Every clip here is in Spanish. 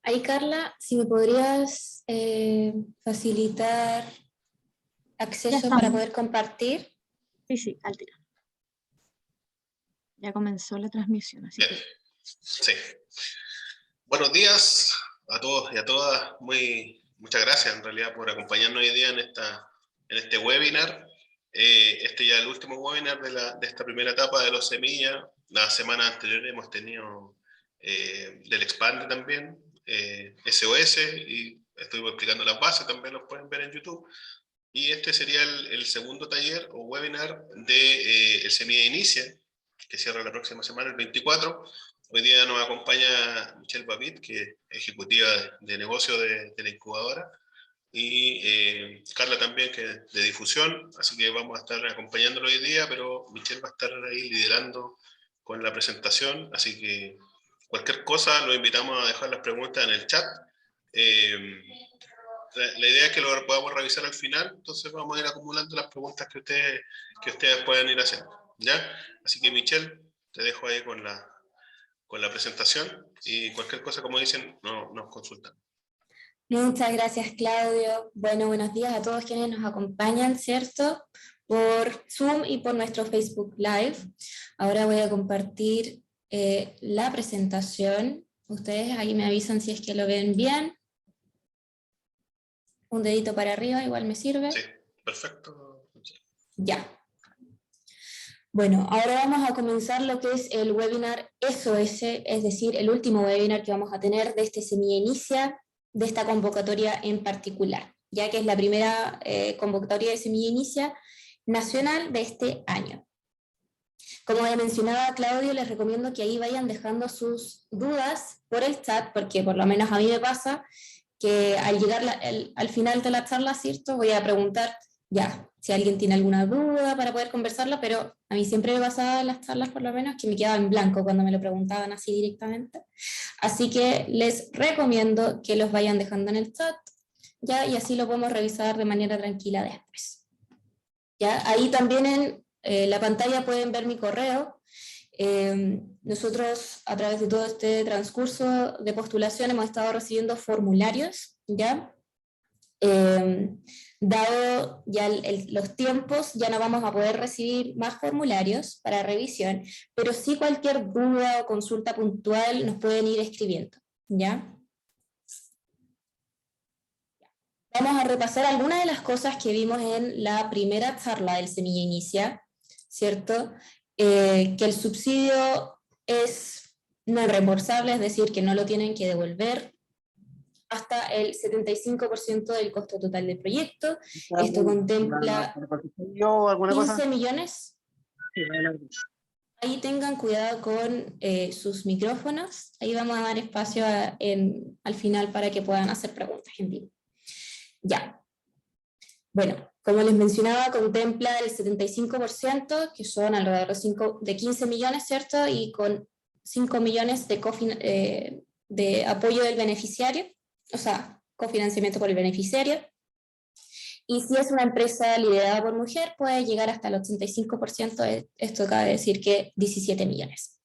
Ahí, Carla, si me podrías facilitar Ya acceso para estamos. poder compartir. Sí, al tiro. Ya comenzó la transmisión, así Bien, que sí. Buenos días a todos y a todas. Muchas gracias en realidad por acompañarnos hoy día en este webinar. Este ya es el último webinar de esta primera etapa de los semillas. La semana anterior hemos tenido del Expande también, SOS, y estuvimos explicando las bases, también los pueden ver en YouTube. Y este sería el segundo taller o webinar de el Semilla Inicia, que cierra la próxima semana, el 24. Hoy día nos acompaña Michelle Babit, que es ejecutiva de negocio de la incubadora, y Carla también, que es de difusión, así que vamos a estar acompañándolo hoy día, pero Michelle va a estar ahí liderando con la presentación, así que cualquier cosa los invitamos a dejar las preguntas en el chat. La idea es que lo podamos revisar al final, entonces vamos a ir acumulando las preguntas que ustedes puedan ir haciendo, ¿ya? Así que Michelle, te dejo ahí con la presentación y cualquier cosa, como dicen, nos consultan. Muchas gracias, Claudio. Bueno, buenos días a todos quienes nos acompañan, ¿cierto? Por Zoom y por nuestro Facebook Live. Ahora voy a compartir la presentación. Ustedes ahí me avisan si es que lo ven bien. Un dedito para arriba, igual me sirve. Sí, perfecto. Ya. Bueno, ahora vamos a comenzar lo que es el webinar SOS, es decir, el último webinar que vamos a tener de este Semilla Inicia, de esta convocatoria en particular, ya que es la primera convocatoria de Semilla Inicia nacional de este año. Como ya mencionaba Claudio, les recomiendo que ahí vayan dejando sus dudas por el chat, porque por lo menos a mí me pasa que al llegar al final de la charla, ¿cierto? Voy a preguntar ya, si alguien tiene alguna duda para poder conversarla, pero a mí siempre me pasaba en las charlas, por lo menos, que me quedaba en blanco cuando me lo preguntaban así directamente. Así que les recomiendo que los vayan dejando en el chat, ya, y así lo podemos revisar de manera tranquila después. Ya, ahí también en la pantalla pueden ver mi correo. Nosotros a través de todo este transcurso de postulación hemos estado recibiendo formularios, ¿ya? Dado ya los tiempos, ya no vamos a poder recibir más formularios para revisión, pero sí cualquier duda o consulta puntual nos pueden ir escribiendo, ¿ya? Vamos a repasar algunas de las cosas que vimos en la primera charla del Semilla Inicia, ¿cierto? Que el subsidio es no reembolsable, es decir, que no lo tienen que devolver hasta el 75% del costo total del proyecto. Esto contempla 15 millones. Ahí tengan cuidado con sus micrófonos. Ahí vamos a dar espacio al final para que puedan hacer preguntas en vivo. Ya. Bueno, como les mencionaba, contempla el 75%, que son alrededor de 15 millones, ¿cierto? Y con 5 millones de apoyo del beneficiario, o sea, cofinanciamiento por el beneficiario. Y si es una empresa liderada por mujer, puede llegar hasta el 85%, esto cabe decir que 17 millones.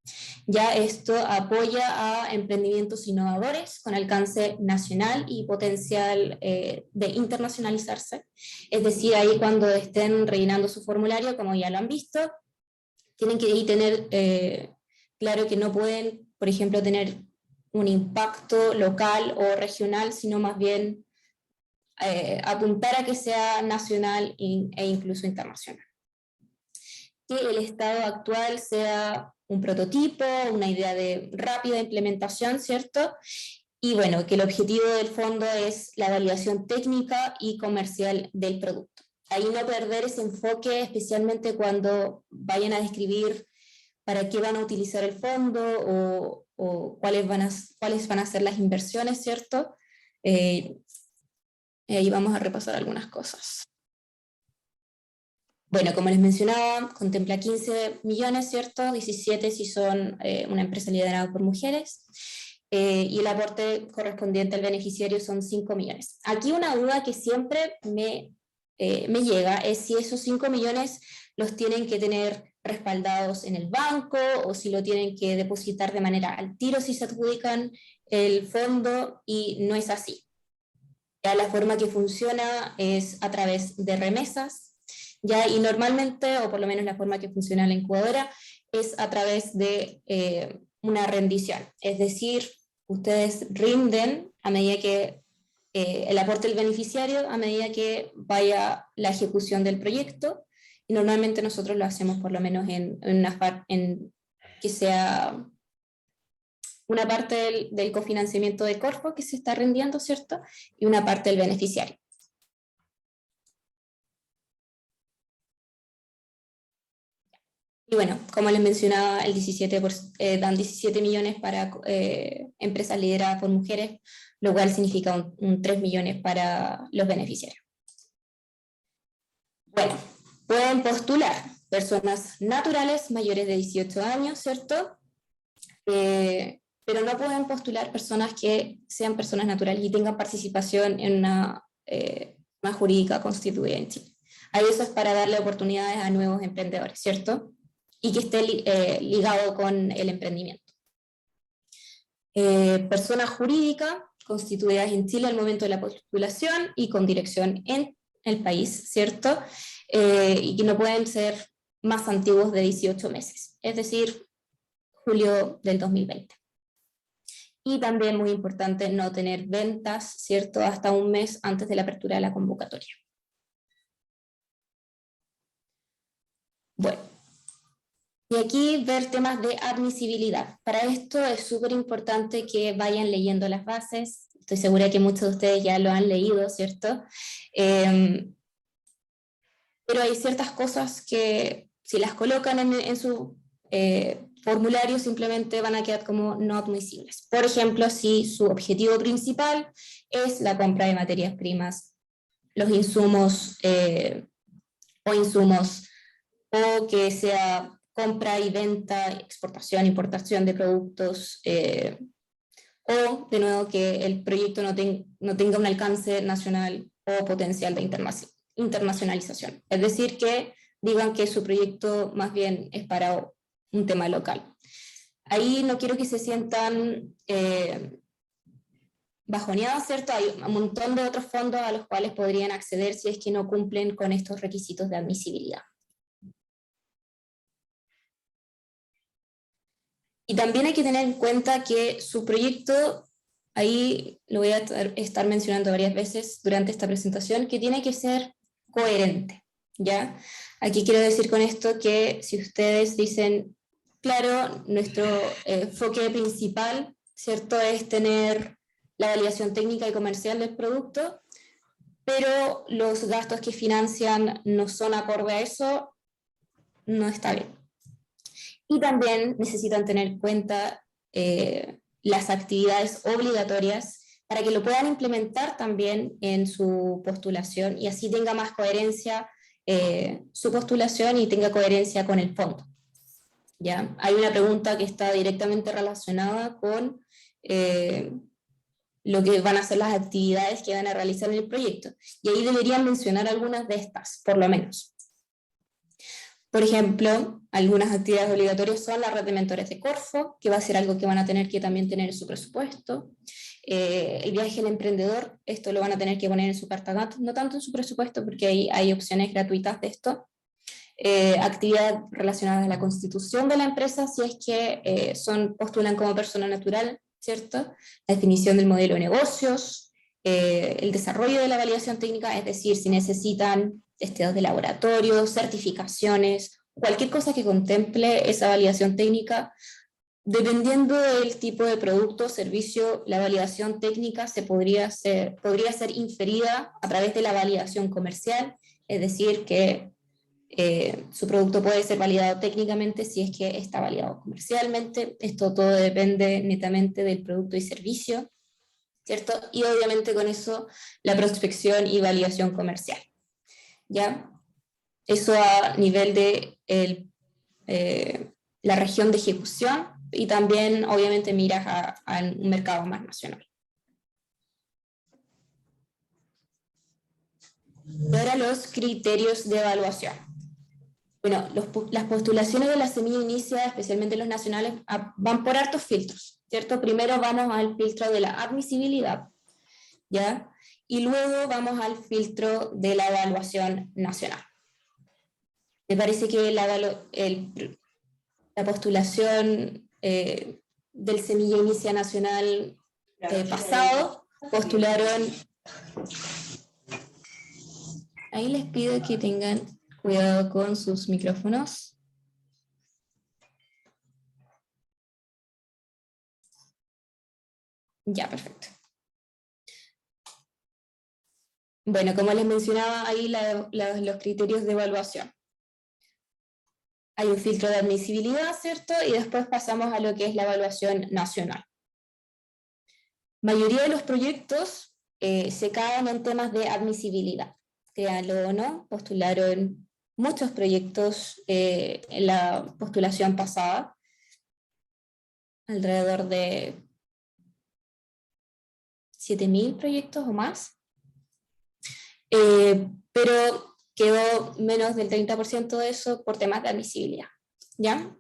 Ya esto apoya a emprendimientos innovadores con alcance nacional y potencial de internacionalizarse. Es decir, ahí cuando estén rellenando su formulario, como ya lo han visto, tienen que ahí tener claro que no pueden, por ejemplo, tener un impacto local o regional, sino más bien apuntar a que sea nacional e incluso internacional. Que el estado actual sea un prototipo, una idea de rápida implementación, ¿cierto? Y bueno, que el objetivo del fondo es la validación técnica y comercial del producto. Ahí no perder ese enfoque, especialmente cuando vayan a describir para qué van a utilizar el fondo o cuáles van a ser las inversiones, ¿cierto? Ahí vamos a repasar algunas cosas. Bueno, como les mencionaba, contempla 15 millones, ¿cierto? 17 si son una empresa liderada por mujeres, y el aporte correspondiente al beneficiario son 5 millones. Aquí una duda que siempre me llega es si esos 5 millones los tienen que tener respaldados en el banco o si lo tienen que depositar de manera al tiro si se adjudican el fondo, y no es así. Ya la forma que funciona es a través de remesas, ya, y normalmente, o por lo menos la forma que funciona la incubadora, es a través de una rendición, es decir, ustedes rinden a medida que el aporte del beneficiario a medida que vaya la ejecución del proyecto, y normalmente nosotros lo hacemos por lo menos en que sea una parte del cofinanciamiento de Corfo que se está rindiendo, ¿cierto? Y una parte del beneficiario. Y bueno, como les mencionaba, dan 17 millones para empresas lideradas por mujeres, lo cual significa un 3 millones para los beneficiarios. Bueno, pueden postular personas naturales mayores de 18 años, ¿cierto? Pero no pueden postular personas que sean personas naturales y tengan participación en una jurídica constituida en Chile. Ahí eso es para darle oportunidades a nuevos emprendedores, ¿cierto? Y que esté ligado con el emprendimiento. Persona jurídica constituidas en Chile al momento de la postulación y con dirección en el país, ¿cierto? Y que no pueden ser más antiguos de 18 meses, es decir, julio del 2020. Y también, muy importante, no tener ventas, ¿cierto?, hasta un mes antes de la apertura de la convocatoria. Bueno, y aquí ver temas de admisibilidad. Para esto es súper importante que vayan leyendo las bases. Estoy segura que muchos de ustedes ya lo han leído, ¿cierto? Pero hay ciertas cosas que si las colocan en su formulario simplemente van a quedar como no admisibles. Por ejemplo, si su objetivo principal es la compra de materias primas, los insumos o que sea compra y venta, exportación, importación de productos, o de nuevo que el proyecto no tenga un alcance nacional o potencial de internacionalización. Es decir, que digan que su proyecto más bien es para un tema local. Ahí no quiero que se sientan bajoneados, ¿cierto? Hay un montón de otros fondos a los cuales podrían acceder si es que no cumplen con estos requisitos de admisibilidad. Y también hay que tener en cuenta que su proyecto, ahí lo voy a estar mencionando varias veces durante esta presentación, que tiene que ser coherente, ¿ya? Aquí quiero decir con esto que si ustedes dicen, claro, nuestro enfoque principal, ¿cierto?, es tener la validación técnica y comercial del producto, pero los gastos que financian no son acorde a eso, no está bien. Y también necesitan tener en cuenta las actividades obligatorias para que lo puedan implementar también en su postulación y así tenga más coherencia su postulación y tenga coherencia con el fondo. ¿Ya? Hay una pregunta que está directamente relacionada con lo que van a ser las actividades que van a realizar en el proyecto. Y ahí deberían mencionar algunas de estas, por lo menos. Por ejemplo, algunas actividades obligatorias son la red de mentores de Corfo, que va a ser algo que van a tener que también tener en su presupuesto. El viaje al emprendedor, esto lo van a tener que poner en su carta, no tanto en su presupuesto, porque hay opciones gratuitas de esto. Actividades relacionadas a la constitución de la empresa, si es que postulan como persona natural, ¿cierto? La definición del modelo de negocios, el desarrollo de la validación técnica, es decir, si necesitan testeos de laboratorio, certificaciones, cualquier cosa que contemple esa validación técnica. Dependiendo del tipo de producto o servicio, la validación técnica podría ser inferida a través de la validación comercial, es decir, que su producto puede ser validado técnicamente si es que está validado comercialmente. Esto todo depende netamente del producto y servicio, ¿cierto? Y obviamente con eso la prospección y validación comercial. ¿Ya? Eso a nivel de la región de ejecución y también obviamente miras a un mercado más nacional. Y ahora los criterios de evaluación. Bueno, las postulaciones de la semilla inicia, especialmente los nacionales, van por hartos filtros, ¿cierto? Primero vamos al filtro de la admisibilidad, ¿ya? Y luego vamos al filtro de la evaluación nacional. Me parece que la postulación del Semilla Inicia Nacional pasado, postularon... Ahí les pido que tengan cuidado con sus micrófonos. Ya, perfecto. Bueno, como les mencionaba ahí los criterios de evaluación. Hay un filtro de admisibilidad, ¿cierto? Y después pasamos a lo que es la evaluación nacional. Mayoría de los proyectos se caen en temas de admisibilidad. Créanlo o no, postularon muchos proyectos en la postulación pasada, alrededor de 7.000 proyectos o más, pero quedó menos del 30% de eso por temas de admisibilidad, ¿ya?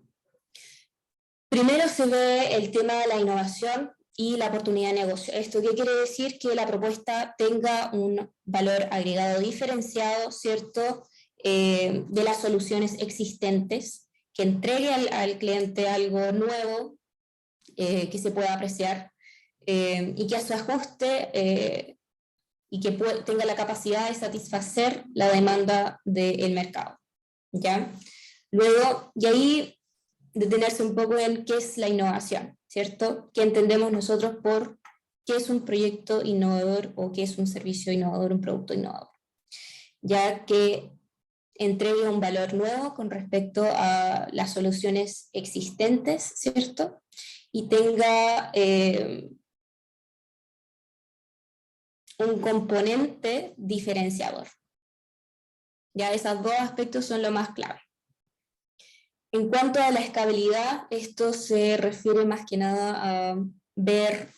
Primero se ve el tema de la innovación y la oportunidad de negocio. ¿Esto qué quiere decir? Que la propuesta tenga un valor agregado diferenciado, ¿cierto?, de las soluciones existentes, que entregue al cliente algo nuevo, que se pueda apreciar, y que a su ajuste y que tenga la capacidad de satisfacer la demanda del mercado, ¿ya? Luego, y ahí detenerse un poco en qué es la innovación, ¿cierto? ¿Qué entendemos nosotros por qué es un proyecto innovador o qué es un servicio innovador, un producto innovador? Ya que entregue un valor nuevo con respecto a las soluciones existentes, ¿cierto? Y tenga un componente diferenciador. Ya esos dos aspectos son lo más clave. En cuanto a la escalabilidad, esto se refiere más que nada a ver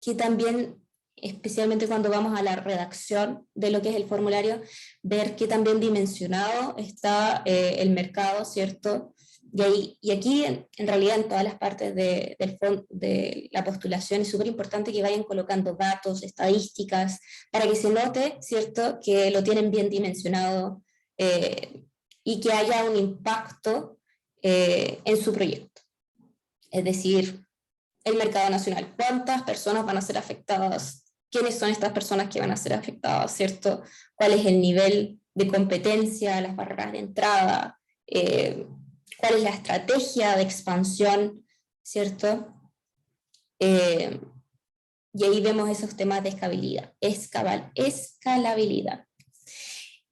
que también, especialmente cuando vamos a la redacción de lo que es el formulario, ver qué tan bien dimensionado está el mercado, ¿cierto? Y aquí, en realidad, en todas las partes de la postulación es súper importante que vayan colocando datos, estadísticas, para que se note, ¿cierto?, que lo tienen bien dimensionado y que haya un impacto en su proyecto. Es decir, el mercado nacional, cuántas personas van a ser afectadas, quiénes son estas personas que van a ser afectadas, ¿cierto? ¿Cuál es el nivel de competencia, las barreras de entrada? ¿Cuál es la estrategia de expansión, ¿cierto? Y ahí vemos esos temas de escalabilidad.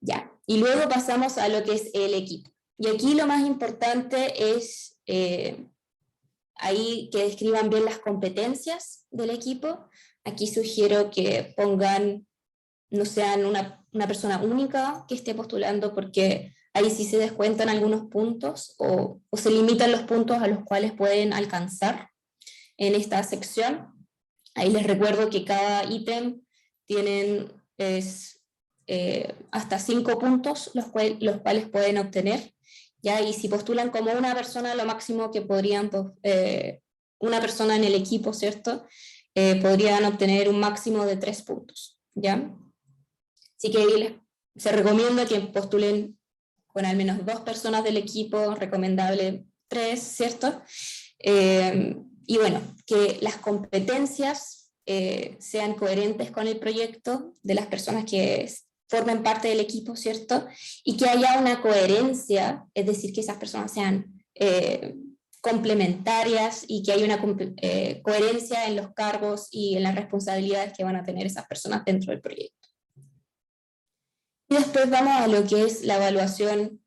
Ya, y luego pasamos a lo que es el equipo. Y aquí lo más importante es ahí que describan bien las competencias del equipo. Aquí sugiero que pongan, no sean una persona única que esté postulando, porque ahí sí se descuentan algunos puntos o se limitan los puntos a los cuales pueden alcanzar en esta sección. Ahí les recuerdo que cada ítem tienen hasta 5 puntos los cuales pueden obtener, ¿ya? Y si postulan como una persona, lo máximo que podrían, una persona en el equipo, ¿cierto?, podrían obtener un máximo de 3 puntos, ¿ya? Así que ahí se recomienda que postulen con al menos 2 personas del equipo, recomendable 3, ¿cierto? Y bueno, que las competencias sean coherentes con el proyecto de las personas que formen parte del equipo, ¿cierto? Y que haya una coherencia, es decir, que esas personas sean complementarias y que haya una coherencia en los cargos y en las responsabilidades que van a tener esas personas dentro del proyecto. Y después vamos a lo que es la evaluación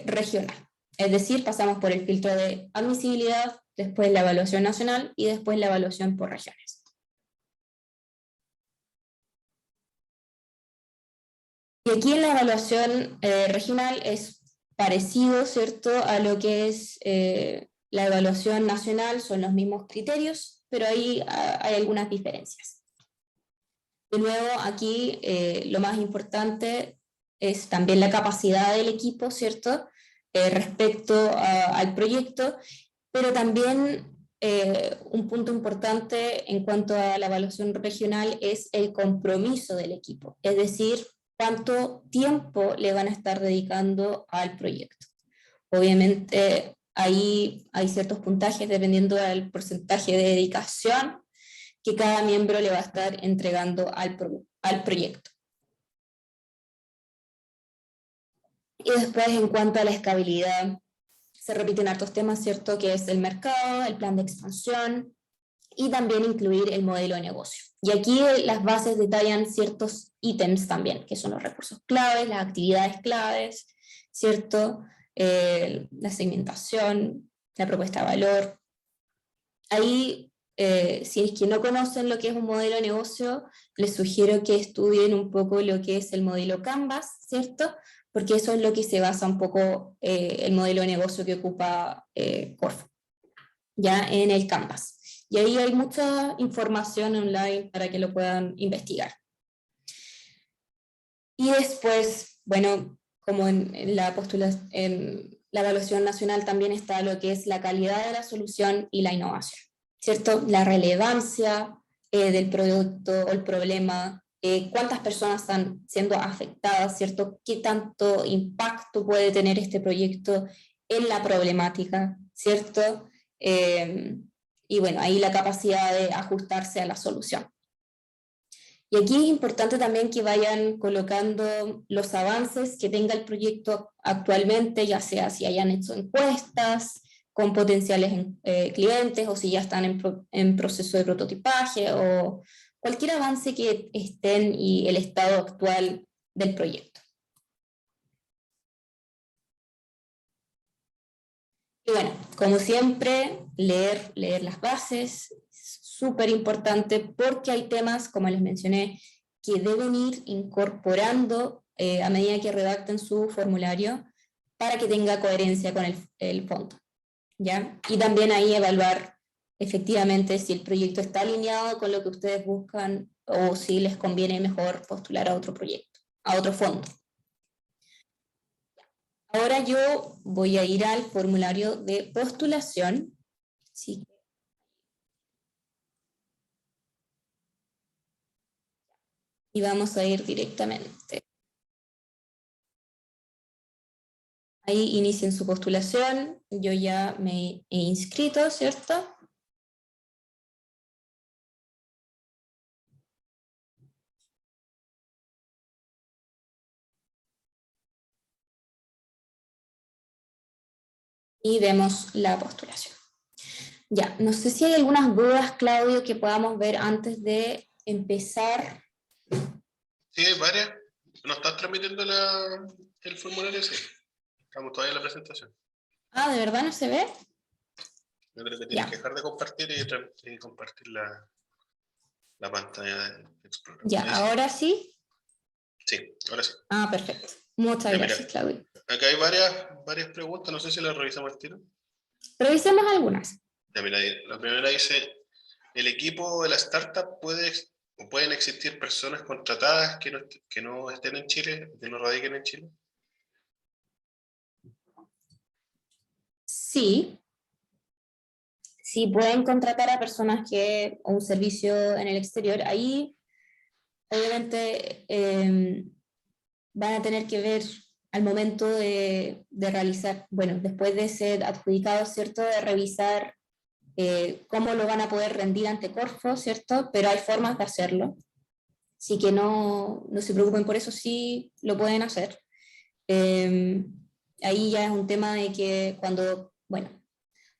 regional, es decir, pasamos por el filtro de admisibilidad, después la evaluación nacional y después la evaluación por regiones. Y aquí en la evaluación regional es parecido, ¿cierto?, a lo que es la evaluación nacional, son los mismos criterios, pero ahí hay algunas diferencias. De nuevo, aquí lo más importante es también la capacidad del equipo, ¿cierto?, respecto al proyecto, pero también un punto importante en cuanto a la evaluación regional es el compromiso del equipo, es decir, cuánto tiempo le van a estar dedicando al proyecto. Obviamente ahí hay ciertos puntajes dependiendo del porcentaje de dedicación que cada miembro le va a estar entregando al proyecto. Y después, en cuanto a la escalabilidad, se repiten hartos temas, ¿cierto? Que es el mercado, el plan de expansión y también incluir el modelo de negocio. Y aquí las bases detallan ciertos ítems también, que son los recursos claves, las actividades claves, ¿cierto? La segmentación, la propuesta de valor. Ahí, si es que no conocen lo que es un modelo de negocio, les sugiero que estudien un poco lo que es el modelo Canvas, ¿cierto? Porque eso es lo que se basa un poco el modelo de negocio que ocupa Corfo, ya en el Canvas. Y ahí hay mucha información online para que lo puedan investigar. Y después, bueno, como en la evaluación nacional también está lo que es la calidad de la solución y la innovación, ¿cierto? La relevancia del producto o el problema, cuántas personas están siendo afectadas, ¿cierto? ¿Qué tanto impacto puede tener este proyecto en la problemática, ¿cierto? Y bueno, ahí la capacidad de ajustarse a la solución. Y aquí es importante también que vayan colocando los avances que tenga el proyecto actualmente, ya sea si hayan hecho encuestas con potenciales clientes o si ya están en proceso de prototipaje o cualquier avance que estén y el estado actual del proyecto. Y bueno, como siempre, leer las bases, súper importante porque hay temas, como les mencioné, que deben ir incorporando a medida que redacten su formulario para que tenga coherencia con el fondo, ¿ya? Y también ahí evaluar efectivamente si el proyecto está alineado con lo que ustedes buscan o si les conviene mejor postular a otro proyecto, a otro fondo. Ahora yo voy a ir al formulario de postulación. Sí. Y vamos a ir directamente. Ahí inicien su postulación. Yo ya me he inscrito, ¿cierto? Y vemos la postulación. Ya, no sé si hay algunas dudas, Claudio, que podamos ver antes de empezar. Sí, hay varias. ¿No estás transmitiendo el formulario? Sí. Estamos todavía en la presentación. Ah, ¿de verdad no se ve? Yo creo que tienes que dejar de compartir y compartir la pantalla de Explorer. Ya, ahora sí. Sí, ahora sí. Ah, perfecto. Muchas Ya, gracias, mira, Claudio. acá hay varias preguntas, no sé si las revisamos al tiro. Revisemos algunas. Ya, mira, la primera dice, ¿el equipo de la startup pueden existir personas contratadas que no estén en Chile, que no radiquen en Chile? Sí. Sí, pueden contratar a personas o un servicio en el exterior. Ahí, obviamente, van a tener que ver al momento de realizar, bueno, después de ser adjudicados, ¿cierto? De revisar cómo lo van a poder rendir ante Corfo, ¿cierto? Pero hay formas de hacerlo. Así que no se preocupen por eso, sí lo pueden hacer. Ahí ya es un tema de que cuando, bueno,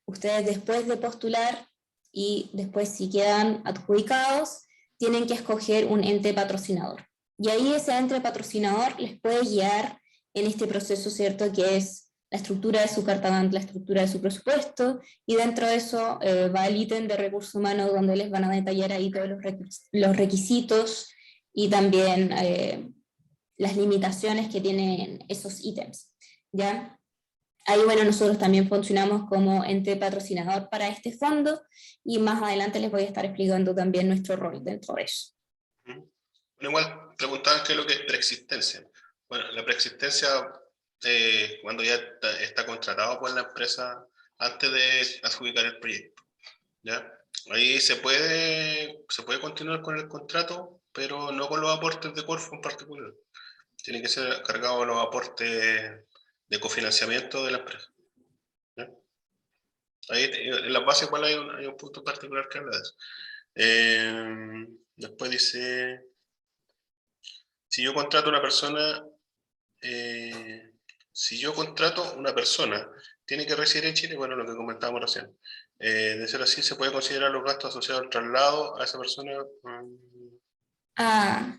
ustedes después de postular y después si quedan adjudicados, tienen que escoger un ente patrocinador. Y ahí ese ente patrocinador les puede guiar en este proceso, ¿cierto? Que es la estructura de su carta la estructura de su presupuesto, y dentro de eso va el ítem de recursos humanos donde les van a detallar ahí todos los requisitos y también las limitaciones que tienen esos ítems, ¿ya? Ahí, bueno, nosotros también funcionamos como ente patrocinador para este fondo y más adelante les voy a estar explicando también nuestro rol dentro de eso. Bueno, igual preguntaban qué es lo que es preexistencia. Bueno, la preexistencia cuando ya está contratado por la empresa antes de adjudicar el proyecto, ¿ya? Ahí se puede continuar con el contrato, pero no con los aportes de Corfo en particular. Tienen que ser cargados los aportes de cofinanciamiento de la empresa, ¿ya? Ahí en la base igual hay un punto particular que habla de eso. Después dice, si yo contrato a una persona, tiene que residir en Chile, bueno, lo que comentábamos recién. De ser así, ¿se puede considerar los gastos asociados al traslado a esa persona? Ah,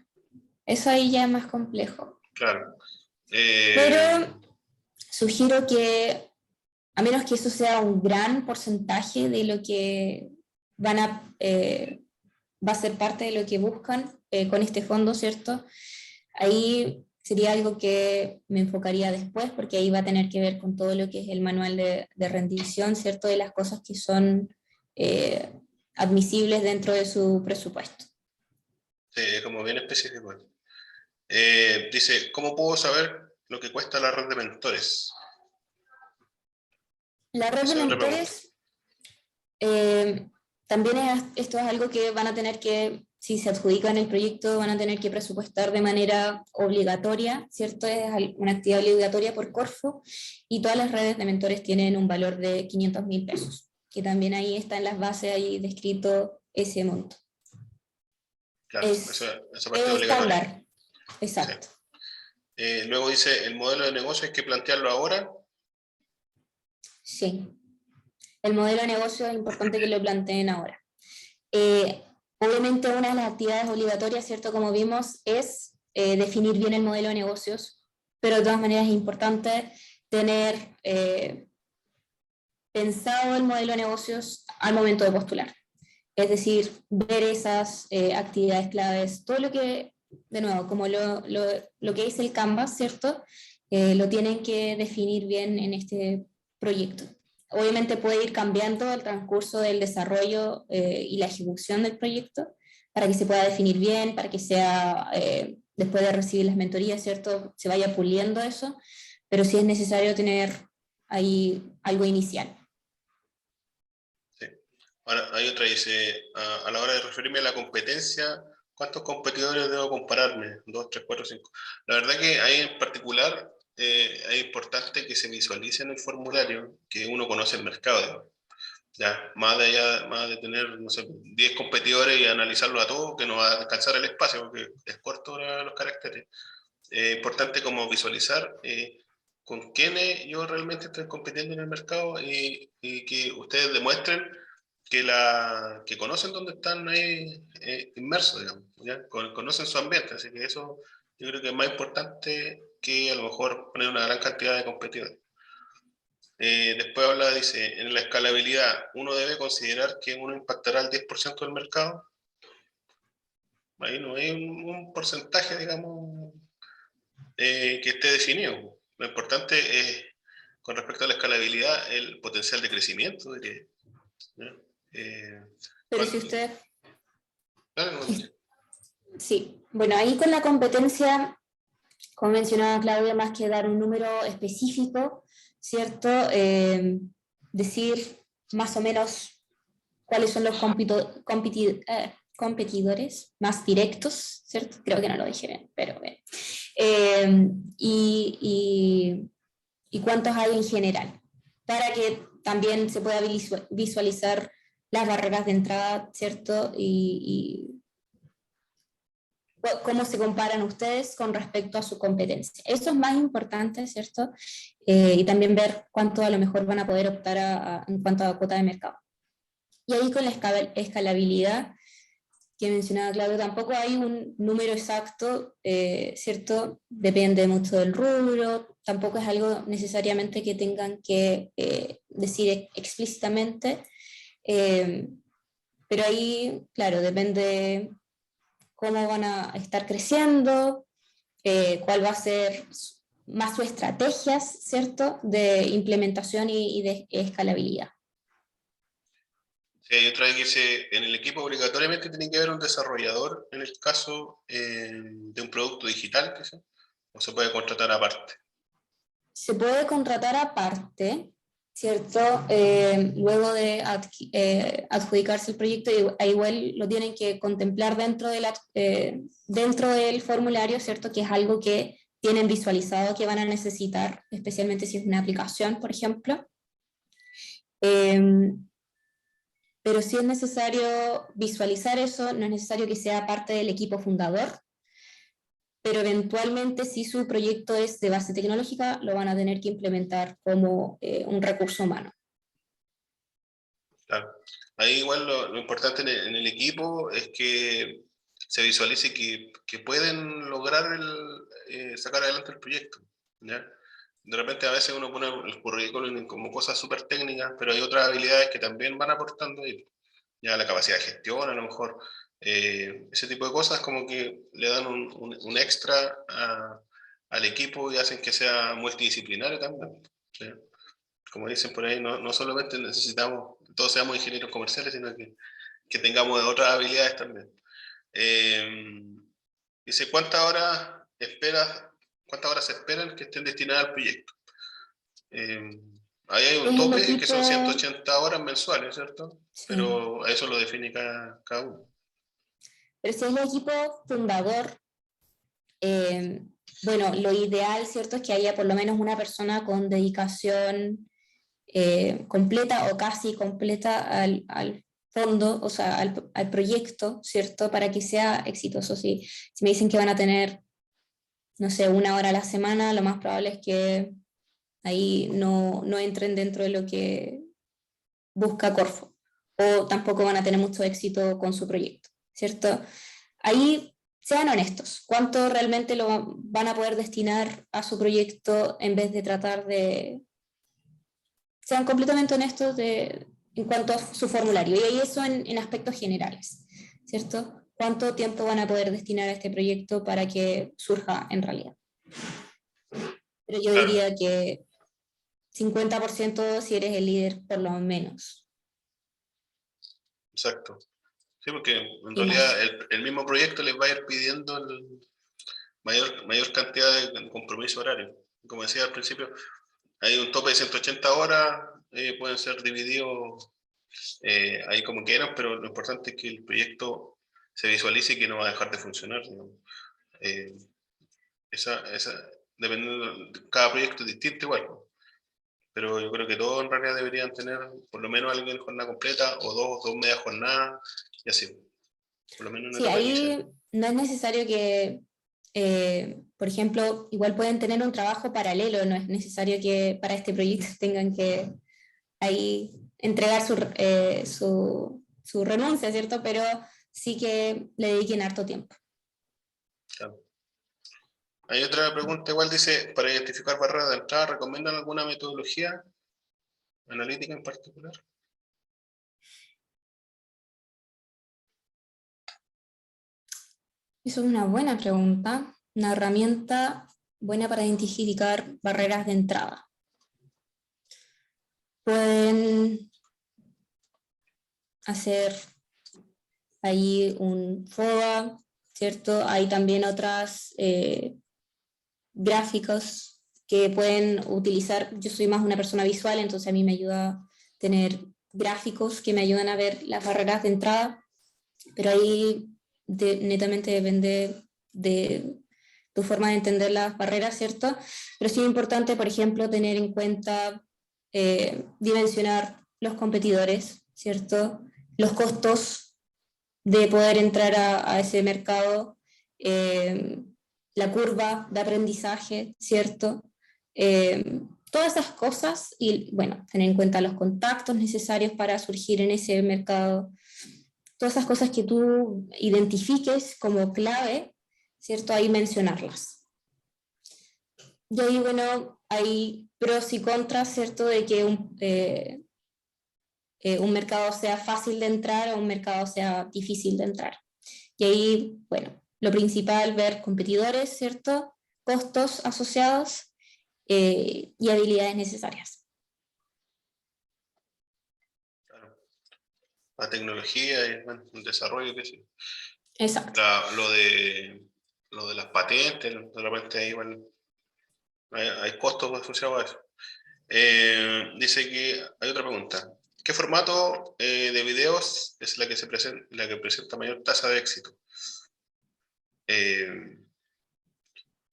eso ahí ya es más complejo. Claro. Pero sugiero que, a menos que eso sea un gran porcentaje de lo que va a ser parte de lo que buscan con este fondo, ¿cierto? Ahí sería algo que me enfocaría después, porque ahí va a tener que ver con todo lo que es el manual de rendición, ¿cierto? De las cosas que son admisibles dentro de su presupuesto. Sí, como bien específico. Dice, ¿cómo puedo saber lo que cuesta la red de mentores? La red de mentores, también esto es algo que van a tener que, si se adjudican el proyecto, van a tener que presupuestar de manera obligatoria, ¿cierto? Es una actividad obligatoria por Corfo, y todas las redes de mentores tienen un valor de 500.000 pesos, que también ahí está en las bases, ahí descrito ese monto. Claro, Es esa parte es obligatoria. estándar, exacto. Sí. Luego dice, ¿el modelo de negocio hay que plantearlo ahora? Sí. El modelo de negocio es importante que lo planteen ahora. Obviamente una de las actividades obligatorias, ¿cierto? Como vimos, es definir bien el modelo de negocios, pero de todas maneras es importante tener pensado el modelo de negocios al momento de postular. Es decir, ver esas actividades claves, todo lo que, de nuevo, como lo que dice el Canvas, ¿cierto? Lo tienen que definir bien en este proyecto. Obviamente puede ir cambiando el transcurso del desarrollo y la ejecución del proyecto para que se pueda definir bien, para que sea, después de recibir las mentorías, ¿cierto? Se vaya puliendo eso, pero sí es necesario tener ahí algo inicial. Sí. Ahora, hay otra, dice, a la hora de referirme a la competencia, ¿cuántos competidores debo compararme? 2, 3, 4, 5. La verdad que ahí en particular es importante que se visualice en el formulario que uno conoce el mercado, digamos. Ya, más de tener, no sé, 10 competidores y analizarlo a todos, que no va a alcanzar el espacio porque es corto los caracteres. Es importante como visualizar con quiénes yo realmente estoy compitiendo en el mercado y que ustedes demuestren que conocen dónde están ahí inmersos, digamos, ¿ya? Conocen su ambiente, así que eso yo creo que es más importante que a lo mejor poner una gran cantidad de competidores. Después dice, en la escalabilidad, uno debe considerar que uno impactará al 10% del mercado. Ahí no hay un porcentaje, digamos, que esté definido. Lo importante es, con respecto a la escalabilidad, el potencial de crecimiento, diría. Pero si usted... Claro, Sí, bueno, ahí con la competencia, como mencionaba Claudia, más que dar un número específico, ¿cierto? Decir más o menos cuáles son los competidores más directos, ¿cierto? Creo que no lo dije bien, pero bien. Y cuántos hay en general, para que también se pueda visualizar las barreras de entrada, ¿cierto? Y cómo se comparan ustedes con respecto a su competencia. Eso es más importante, ¿cierto? Y también ver cuánto a lo mejor van a poder optar en cuanto a cuota de mercado. Y ahí con la escalabilidad que mencionaba Claudio, tampoco hay un número exacto, ¿cierto? Depende mucho del rubro, tampoco es algo necesariamente que tengan que decir explícitamente, pero ahí, claro, depende cómo van a estar creciendo, cuál va a ser más su estrategias, ¿cierto?, de implementación y de escalabilidad. Sí, hay otra que dice, en el equipo obligatoriamente tiene que haber un desarrollador en el caso de un producto digital, o se puede contratar aparte. se puede contratar aparte, ¿cierto? Luego de adjudicarse el proyecto, igual lo tienen que contemplar dentro del formulario, ¿cierto? Que es algo que tienen visualizado que van a necesitar, especialmente si es una aplicación, por ejemplo. Pero si es necesario visualizar eso, no es necesario que sea parte del equipo fundador, pero eventualmente si su proyecto es de base tecnológica, lo van a tener que implementar como un recurso humano. Claro. Ahí igual lo importante en el equipo es que se visualice que pueden lograr sacar adelante el proyecto, ¿ya? De repente a veces uno pone el currículum como cosas súper técnicas, pero hay otras habilidades que también van aportando ahí. Ya la capacidad de gestión, a lo mejor, ese tipo de cosas como que le dan un extra al equipo y hacen que sea multidisciplinario también, ¿sí? Como dicen por ahí, no solamente necesitamos, todos seamos ingenieros comerciales, sino que tengamos otras habilidades también. Dice, ¿cuántas horas se esperan que estén destinadas al proyecto? Ahí hay un Es el tope que equipo, son 180 horas mensuales, ¿cierto? sí. Pero eso lo define cada uno. Pero si es el equipo fundador, bueno, lo ideal, ¿cierto? Es que haya por lo menos una persona con dedicación completa o casi completa al fondo, o sea, al proyecto, ¿cierto? Para que sea exitoso. Si me dicen que van a tener, no sé, 1 hora a la semana, lo más probable es que ahí no entren dentro de lo que busca Corfo, o tampoco van a tener mucho éxito con su proyecto, ¿cierto? Ahí sean honestos, ¿cuánto realmente lo van a poder destinar a su proyecto en vez de tratar de... Sean completamente honestos en cuanto a su formulario, y ahí eso en aspectos generales, ¿cierto? ¿Cuánto tiempo van a poder destinar a este proyecto para que surja en realidad? Pero yo Claro, diría que 50% si eres el líder, por lo menos, exacto. Sí, porque en y realidad más. el mismo proyecto les va a ir pidiendo mayor cantidad de compromiso horario. Como decía al principio, hay un tope de 180 horas, pueden ser divididos ahí como quieran, pero lo importante es que el proyecto se visualice y que no va a dejar de funcionar, digamos. Eh, dependiendo, cada proyecto es distinto igual, ¿no? Pero yo creo que todos en realidad deberían tener por lo menos alguien en jornada completa o dos medias jornadas y así, por lo menos en Sí, etapa inicial. ahí no es necesario que, por ejemplo, igual pueden tener un trabajo paralelo, no es necesario que para este proyecto tengan que ahí entregar su renuncia, ¿cierto? Pero sí que le dediquen harto tiempo. Claro. Hay otra pregunta, igual dice, para identificar barreras de entrada, ¿recomiendan alguna metodología analítica en particular? Eso es una buena pregunta, una herramienta buena para identificar barreras de entrada. Pueden hacer ahí un FODA, ¿cierto? Hay también otras gráficos que pueden utilizar. Yo soy más una persona visual, entonces a mí me ayuda a tener gráficos que me ayudan a ver las barreras de entrada, pero ahí netamente depende de tu forma de entender las barreras, ¿cierto? Pero sí es importante, por ejemplo, tener en cuenta dimensionar los competidores, ¿cierto? Los costos de poder entrar a ese mercado, la curva de aprendizaje, ¿cierto? Todas esas cosas y, bueno, tener en cuenta los contactos necesarios para surgir en ese mercado, todas esas cosas que tú identifiques como clave, ¿cierto? Ahí mencionarlas. Y ahí, bueno, hay pros y contras, ¿cierto? De que un mercado sea fácil de entrar o un mercado sea difícil de entrar. Y ahí, bueno, lo principal, ver competidores, ¿cierto? Costos asociados y habilidades necesarias. Claro. La tecnología y bueno, el desarrollo, qué sé yo. Exacto. Lo de las patentes, de repente ahí igual hay costos asociados a eso. Dice que hay otra pregunta. ¿Qué formato de videos es la que presenta mayor tasa de éxito?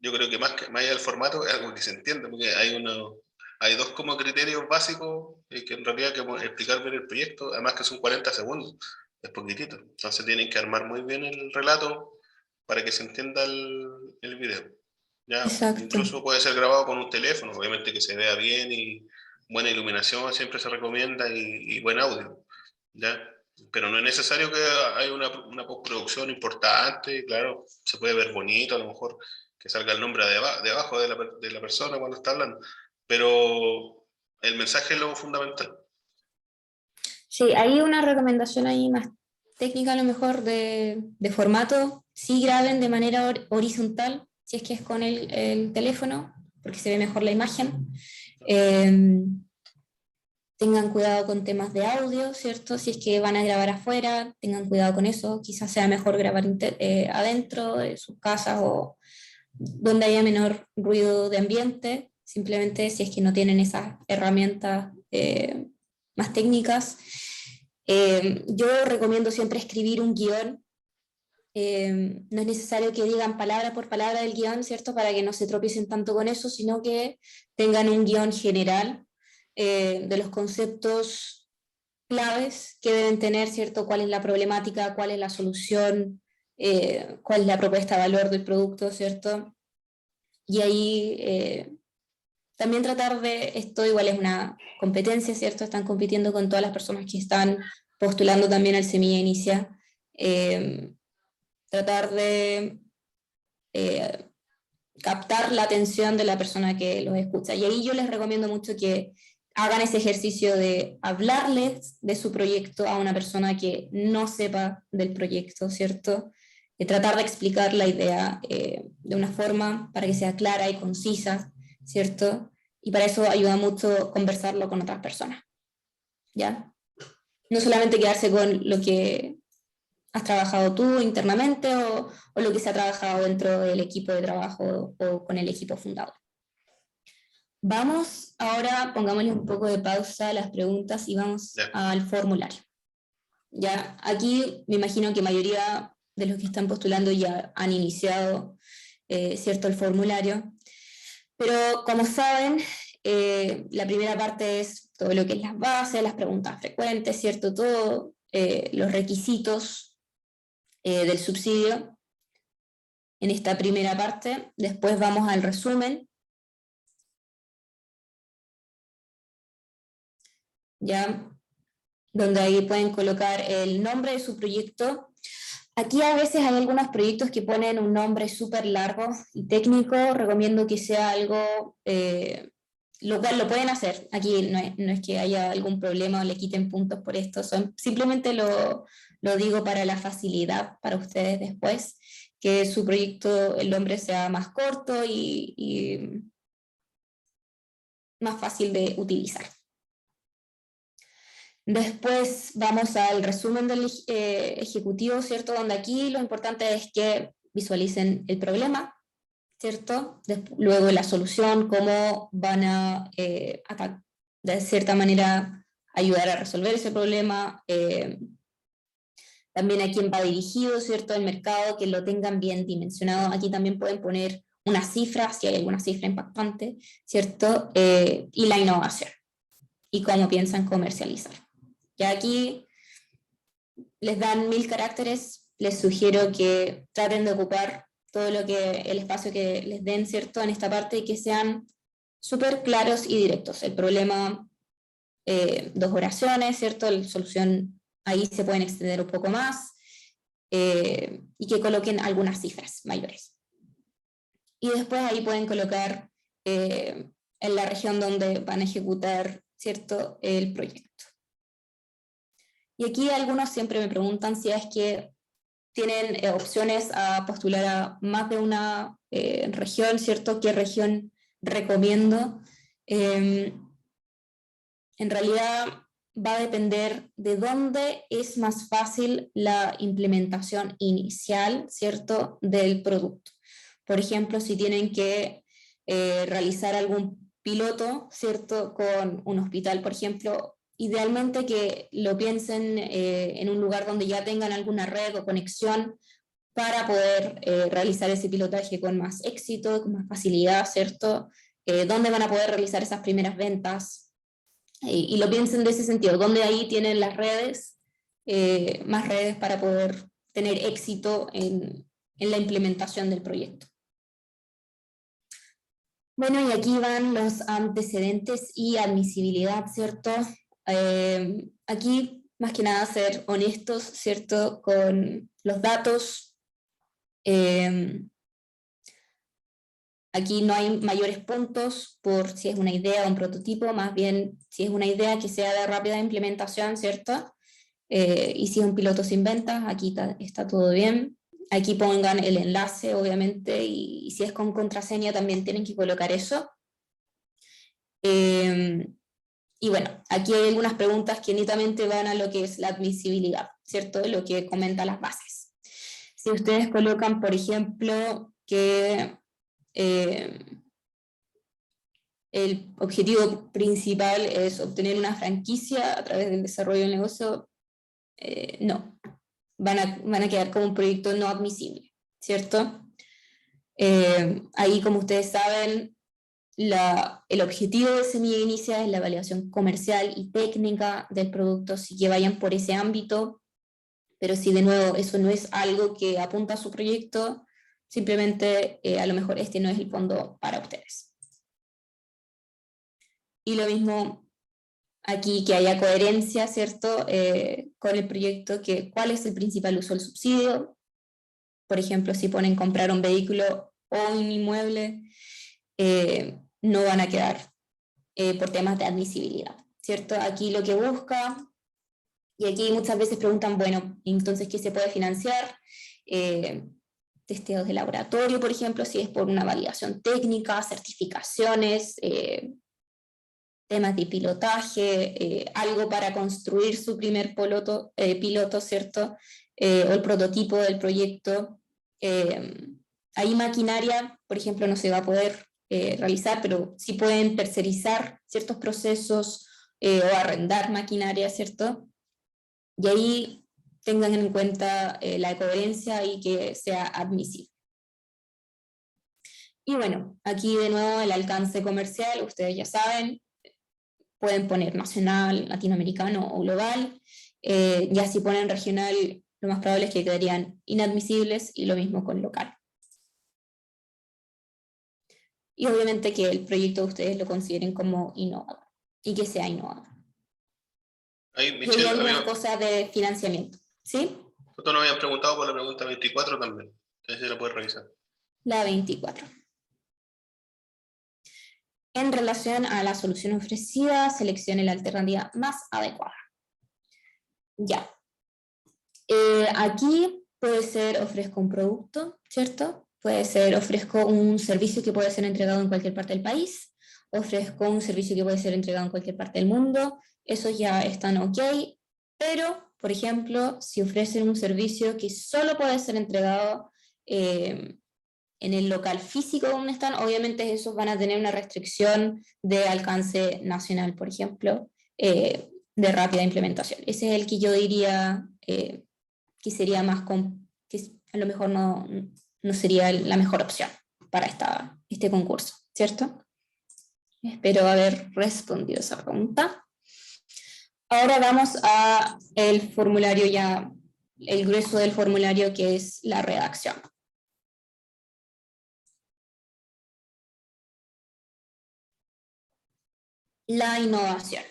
Yo creo que más allá del formato es algo que se entiende, porque hay dos como criterios básicos que en realidad que explicar bien el proyecto, además que son 40 segundos, es poquitito. Entonces tienen que armar muy bien el relato para que se entienda el video. ¿Ya? Exacto. Incluso puede ser grabado con un teléfono, obviamente que se vea bien y buena iluminación siempre se recomienda y buen audio. ¿Ya? Pero no es necesario que haya una postproducción importante, claro, se puede ver bonito, a lo mejor que salga el nombre de abajo de la persona cuando está hablando, pero el mensaje es lo fundamental. Sí, hay una recomendación ahí más técnica a lo mejor de formato. Sí graben de manera horizontal, si es que es con el teléfono, porque se ve mejor la imagen. Tengan cuidado con temas de audio, ¿cierto? Si es que van a grabar afuera, tengan cuidado con eso. Quizás sea mejor grabar adentro de sus casas o donde haya menor ruido de ambiente, simplemente si es que no tienen esas herramientas más técnicas. Yo recomiendo siempre escribir un guión. No es necesario que digan palabra por palabra del guión, ¿cierto? Para que no se tropiecen tanto con eso, sino que tengan un guión general de los conceptos claves que deben tener, ¿cierto? ¿Cuál es la problemática? ¿Cuál es la solución? ¿Cuál es la propuesta de valor del producto, ¿cierto? Y ahí también tratar de, esto igual es una competencia, ¿cierto? Están compitiendo con todas las personas que están postulando también al Semilla Inicia. Tratar de captar la atención de la persona que los escucha. Y ahí yo les recomiendo mucho que hagan ese ejercicio de hablarles de su proyecto a una persona que no sepa del proyecto, ¿cierto? Tratar de explicar la idea de una forma para que sea clara y concisa, ¿cierto? Y para eso ayuda mucho conversarlo con otras personas, ¿ya? No solamente quedarse con lo que has trabajado tú internamente o lo que se ha trabajado dentro del equipo de trabajo o con el equipo fundador. Vamos ahora, pongámosle un poco de pausa a las preguntas y vamos al formulario. Ya, aquí me imagino que mayoría de los que están postulando ya han iniciado, ¿cierto?, el formulario. Pero como saben, la primera parte es todo lo que es las bases, las preguntas frecuentes, ¿cierto?, todo, los requisitos del subsidio en esta primera parte. Después vamos al resumen. Ya, donde ahí pueden colocar el nombre de su proyecto. Aquí a veces hay algunos proyectos que ponen un nombre súper largo y técnico. Recomiendo que sea algo, lo cual lo pueden hacer. Aquí no es que haya algún problema o le quiten puntos por esto. Simplemente lo digo para la facilidad para ustedes después, que su proyecto, el nombre sea más corto y más fácil de utilizar. Después vamos al resumen del ejecutivo, ¿cierto? Donde aquí lo importante es que visualicen el problema, ¿cierto? Luego la solución, cómo van a, de cierta manera, ayudar a resolver ese problema. También a quién va dirigido, ¿cierto? El mercado, que lo tengan bien dimensionado. Aquí también pueden poner una cifra, si hay alguna cifra impactante, ¿cierto? Y la innovación. Y cómo piensan comercializar. Ya aquí les dan 1000 caracteres, les sugiero que traten de ocupar todo el espacio que les den, ¿cierto?, en esta parte y que sean súper claros y directos. El problema, 2 oraciones, ¿cierto? La solución, ahí se pueden extender un poco más y que coloquen algunas cifras mayores. Y después ahí pueden colocar en la región donde van a ejecutar, ¿cierto?, el proyecto. Y aquí algunos siempre me preguntan si es que tienen opciones a postular a más de una región, ¿cierto? ¿Qué región recomiendo? En realidad va a depender de dónde es más fácil la implementación inicial, ¿cierto?, del producto. Por ejemplo, si tienen que realizar algún piloto, ¿cierto?, con un hospital, por ejemplo, idealmente que lo piensen en un lugar donde ya tengan alguna red o conexión para poder realizar ese pilotaje con más éxito, con más facilidad, ¿cierto? ¿Dónde van a poder realizar esas primeras ventas? Y lo piensen de ese sentido, donde ahí tienen las redes, más redes para poder tener éxito en la implementación del proyecto. Bueno, y aquí van los antecedentes y admisibilidad, ¿cierto? Aquí, más que nada, ser honestos, ¿cierto?, con los datos. Aquí no hay mayores puntos por si es una idea o un prototipo, más bien si es una idea que sea de rápida implementación, ¿cierto? Y si es un piloto sin ventas, aquí está todo bien. Aquí pongan el enlace, obviamente, y si es con contraseña también tienen que colocar eso. Y bueno, aquí hay algunas preguntas que netamente van a lo que es la admisibilidad, ¿cierto? Lo que comentan las bases. Si ustedes colocan, por ejemplo, que el objetivo principal es obtener una franquicia a través del desarrollo del negocio, no. Van a quedar como un proyecto no admisible, ¿cierto? Ahí, como ustedes saben, el objetivo de Semilla Inicia es la validación comercial y técnica del producto, así que vayan por ese ámbito, pero si de nuevo eso no es algo que apunta a su proyecto, simplemente a lo mejor este no es el fondo para ustedes. Y lo mismo aquí, que haya coherencia, ¿cierto?, con el proyecto, que cuál es el principal uso del subsidio. Por ejemplo, si ponen comprar un vehículo o un inmueble, no van a quedar por temas de admisibilidad, ¿cierto? Aquí lo que busca, y aquí muchas veces preguntan, bueno, entonces, ¿qué se puede financiar? Testeos de laboratorio, por ejemplo, si es por una validación técnica, certificaciones, temas de pilotaje, algo para construir su primer piloto, ¿cierto? O el prototipo del proyecto. Ahí maquinaria, por ejemplo, no se va a poder realizar, pero sí pueden tercerizar ciertos procesos o arrendar maquinaria, ¿cierto? Y ahí tengan en cuenta la coherencia y que sea admisible. Y bueno, aquí de nuevo el alcance comercial, ustedes ya saben, pueden poner nacional, latinoamericano o global, ya si ponen regional, lo más probable es que quedarían inadmisibles, y lo mismo con local. Y obviamente que el proyecto ustedes lo consideren como innovador, y que sea innovador. Ahí, Y hay Michelle, algunas cosas de financiamiento, ¿sí? Nosotros nos habían preguntado por la pregunta 24 también, entonces la puedes revisar. La 24. En relación a la solución ofrecida, seleccione la alternativa más adecuada. Ya. Aquí puede ser ofrezco un producto, ¿cierto? Puede ser ofrezco un servicio que puede ser entregado en cualquier parte del país, ofrezco un servicio que puede ser entregado en cualquier parte del mundo, esos ya están ok, pero, por ejemplo, si ofrecen un servicio que solo puede ser entregado en el local físico donde están, obviamente esos van a tener una restricción de alcance nacional, por ejemplo, de rápida implementación. Ese es el que yo diría que sería más, que a lo mejor no sería la mejor opción para este concurso, ¿cierto? Espero haber respondido esa pregunta. Ahora vamos a el formulario ya, el grueso del formulario, que es la redacción. La innovación.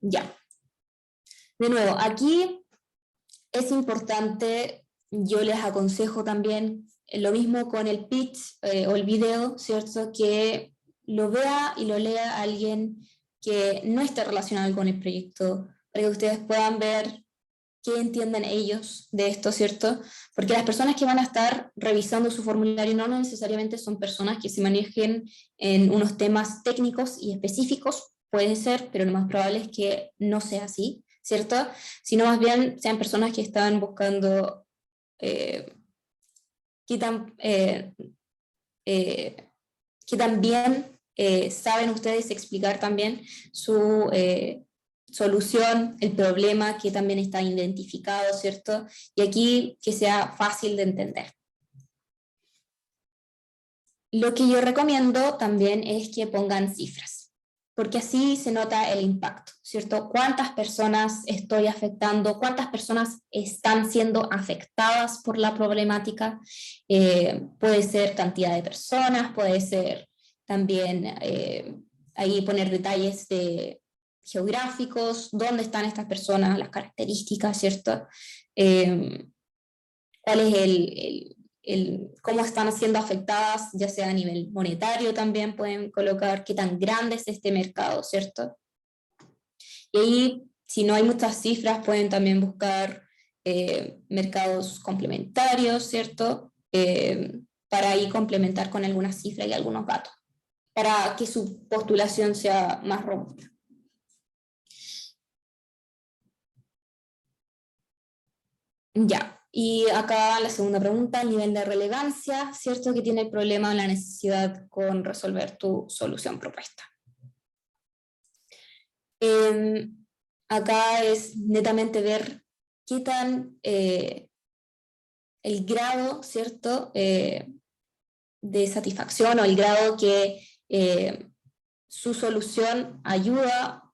Ya. De nuevo, aquí es importante, yo les aconsejo también, lo mismo con el pitch o el video, ¿cierto? Que lo vea y lo lea alguien que no esté relacionado con el proyecto, para que ustedes puedan ver qué entienden ellos de esto, ¿cierto? Porque las personas que van a estar revisando su formulario no necesariamente son personas que se manejen en unos temas técnicos y específicos, puede ser, pero lo más probable es que no sea así, ¿cierto? Sino más bien sean personas que están buscando que también saben ustedes explicar también su solución, el problema que también está identificado, ¿cierto? Y aquí que sea fácil de entender. Lo que yo recomiendo también es que pongan cifras, porque así se nota el impacto, ¿cierto? ¿Cuántas personas estoy afectando? ¿Cuántas personas están siendo afectadas por la problemática? Puede ser cantidad de personas, puede ser también ahí poner detalles geográficos, dónde están estas personas, las características, ¿cierto? ¿Cuál es cómo están siendo afectadas, ya sea a nivel monetario también pueden colocar qué tan grande es este mercado, ¿cierto? Y ahí, si no hay muchas cifras, pueden también buscar mercados complementarios, ¿cierto? Para ahí complementar con algunas cifras y algunos datos, para que su postulación sea más robusta. Ya. Y acá la segunda pregunta, el nivel de relevancia, ¿cierto? Que tiene el problema o la necesidad con resolver tu solución propuesta. Acá es netamente ver qué tan el grado, ¿cierto? De satisfacción o el grado que su solución ayuda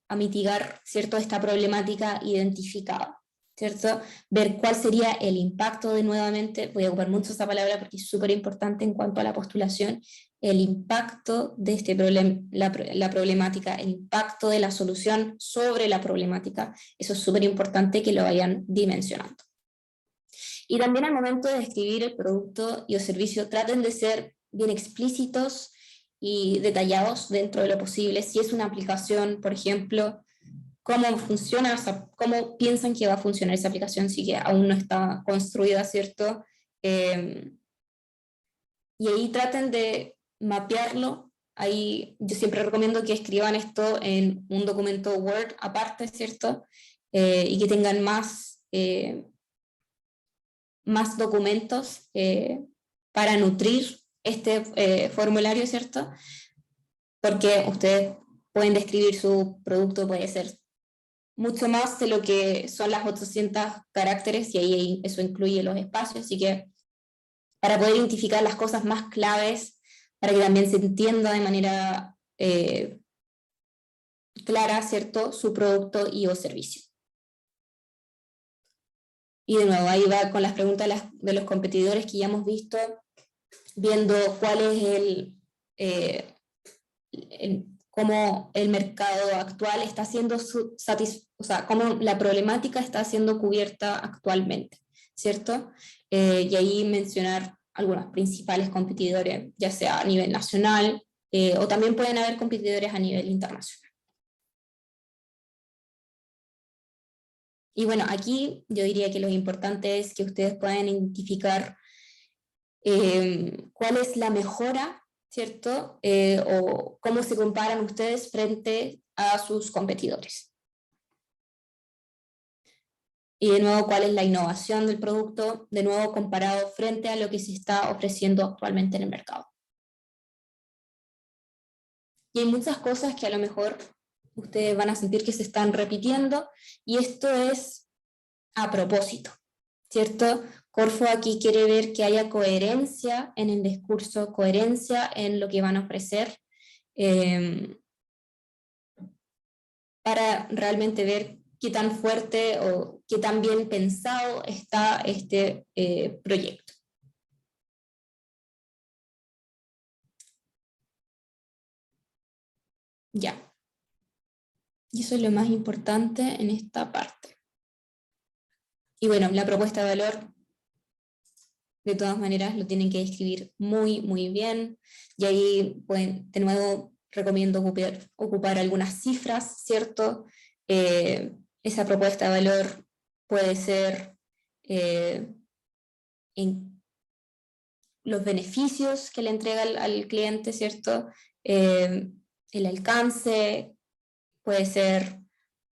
a mitigar, ¿cierto? Esta problemática identificada, ¿cierto? Ver cuál sería el impacto de nuevamente, voy a ocupar mucho esta palabra porque es súper importante en cuanto a la postulación, el impacto de este problema, la problemática, el impacto de la solución sobre la problemática, eso es súper importante que lo vayan dimensionando. Y también al momento de describir el producto y el servicio, traten de ser bien explícitos y detallados dentro de lo posible. Si es una aplicación, por ejemplo, cómo funciona, o sea, cómo piensan que va a funcionar esa aplicación si que aún no está construida, ¿cierto? Y ahí traten de mapearlo. Ahí yo siempre recomiendo que escriban esto en un documento Word aparte, ¿cierto? Y que tengan más documentos para nutrir este formulario, ¿cierto? Porque ustedes pueden describir su producto, puede ser mucho más de lo que son las 800 caracteres, y ahí eso incluye los espacios, así que para poder identificar las cosas más claves, para que también se entienda de manera clara, ¿cierto?, su producto y o servicio. Y de nuevo, ahí va con las preguntas de los competidores que ya hemos visto, viendo cuál es cómo el mercado actual está siendo o sea, cómo la problemática está siendo cubierta actualmente, ¿cierto? Y ahí mencionar algunos principales competidores, ya sea a nivel nacional, o también pueden haber competidores a nivel internacional. Y bueno, aquí yo diría que lo importante es que ustedes puedan identificar cuál es la mejora, ¿cierto? O cómo se comparan ustedes frente a sus competidores. Y de nuevo, cuál es la innovación del producto, de nuevo comparado frente a lo que se está ofreciendo actualmente en el mercado. Y hay muchas cosas que a lo mejor ustedes van a sentir que se están repitiendo, y esto es a propósito, ¿cierto? Corfo aquí quiere ver que haya coherencia en el discurso, coherencia en lo que van a ofrecer, para realmente ver qué tan fuerte o qué tan bien pensado está este proyecto. Ya. Y eso es lo más importante en esta parte. Y bueno, la propuesta de valor, de todas maneras, lo tienen que describir muy, muy bien. Y ahí, pueden, de nuevo, recomiendo ocupar algunas cifras, ¿cierto? Esa propuesta de valor puede ser en los beneficios que le entrega al cliente, ¿cierto? El alcance, puede ser...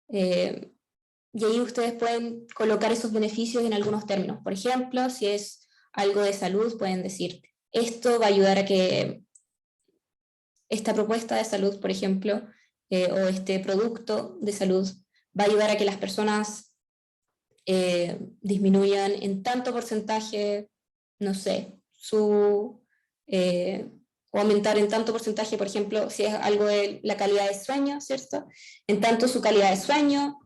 y ahí ustedes pueden colocar esos beneficios en algunos términos. Por ejemplo, si es algo de salud, pueden decir esto va a ayudar a que esta propuesta de salud, por ejemplo, o este producto de salud, va a ayudar a que las personas disminuyan en tanto porcentaje, no sé, o aumentar en tanto porcentaje, por ejemplo, si es algo de la calidad de sueño, ¿cierto? En tanto su calidad de sueño,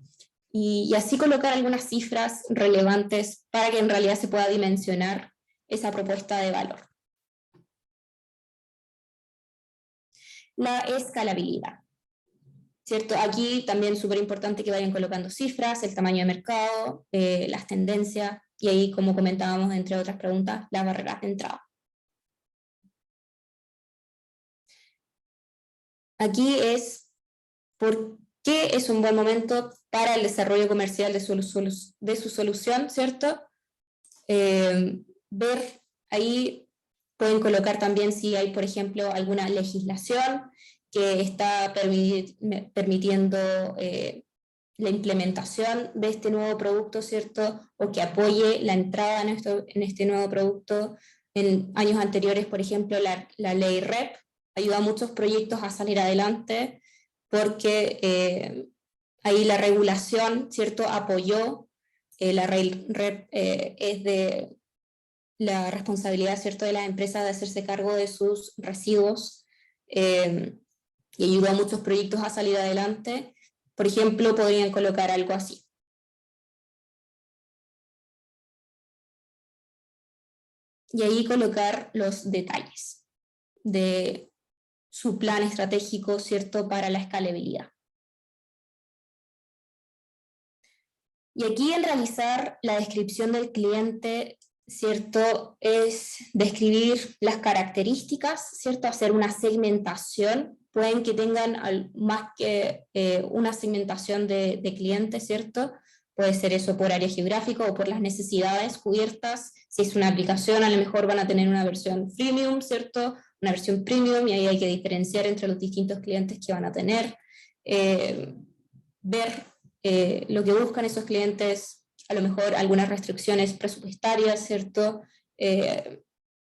y así colocar algunas cifras relevantes para que en realidad se pueda dimensionar esa propuesta de valor. La escalabilidad, ¿cierto? Aquí también es súper importante que vayan colocando cifras, el tamaño de mercado, las tendencias, y ahí, como comentábamos, entre otras preguntas, las barreras de entrada. Aquí es por qué es un buen momento para el desarrollo comercial de su solución, ¿cierto? Ver ahí, pueden colocar también si hay, por ejemplo, alguna legislación que está permitiendo la implementación de este nuevo producto, ¿cierto? O que apoye la entrada en este nuevo producto. En años anteriores, por ejemplo, la ley REP ayudó a muchos proyectos a salir adelante porque ahí la regulación, ¿cierto?, apoyó. La ley REP es de la responsabilidad, ¿cierto?, de las empresas de hacerse cargo de sus residuos, y ayudó a muchos proyectos a salir adelante. Por ejemplo, podrían colocar algo así. Y ahí colocar los detalles de su plan estratégico, ¿cierto?, para la escalabilidad. Y aquí, en realizar la descripción del cliente, ¿cierto?, es describir las características, ¿cierto?, hacer una segmentación. Pueden que tengan más que una segmentación de clientes, ¿cierto? Puede ser eso por área geográfica o por las necesidades cubiertas. Si es una aplicación, a lo mejor van a tener una versión freemium, ¿cierto?, una versión premium, y ahí hay que diferenciar entre los distintos clientes que van a tener. Ver lo que buscan esos clientes, a lo mejor algunas restricciones presupuestarias, ¿cierto?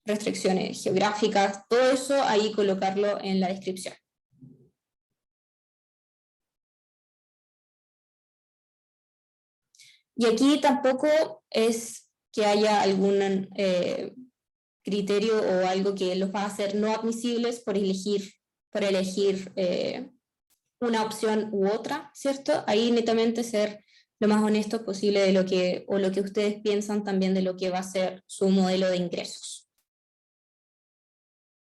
Restricciones geográficas, todo eso ahí colocarlo en la descripción. Y aquí tampoco es que haya algún criterio o algo que los va a hacer no admisibles por elegir una opción u otra, ¿cierto? Ahí netamente ser lo más honesto posible de lo que ustedes piensan también de lo que va a ser su modelo de ingresos.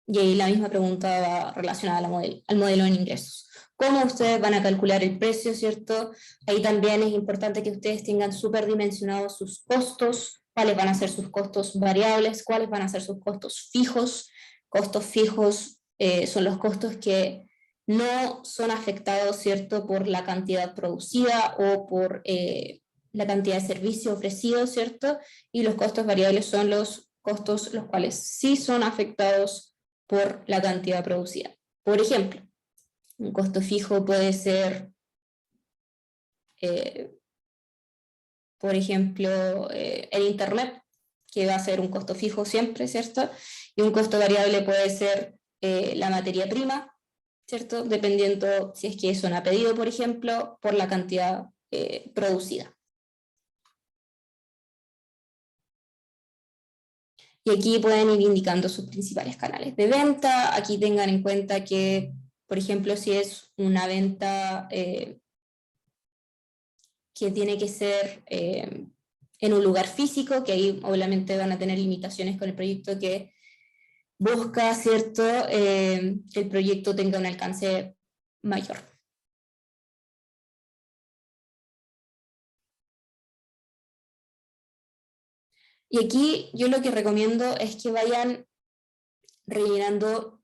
Y ahí la misma pregunta va relacionada al modelo de ingresos. ¿Cómo ustedes van a calcular el precio, cierto? Ahí también es importante que ustedes tengan súper dimensionados sus costos, cuáles van a ser sus costos variables, cuáles van a ser sus costos fijos. Costos fijos son los costos que no son afectados, ¿cierto?, por la cantidad producida o por la cantidad de servicio ofrecido, ¿cierto? Y los costos variables son los costos los cuales sí son afectados por la cantidad producida. Por ejemplo, un costo fijo puede ser, por ejemplo, el Internet, que va a ser un costo fijo siempre, ¿cierto? Y un costo variable puede ser la materia prima, ¿cierto? Dependiendo si es que son a pedido, por ejemplo, por la cantidad producida. Y aquí pueden ir indicando sus principales canales de venta. Aquí tengan en cuenta que, por ejemplo, si es una venta que tiene que ser en un lugar físico, que ahí obviamente van a tener limitaciones con el proyecto que busca, ¿cierto?, que el proyecto tenga un alcance mayor. Y aquí yo lo que recomiendo es que vayan rellenando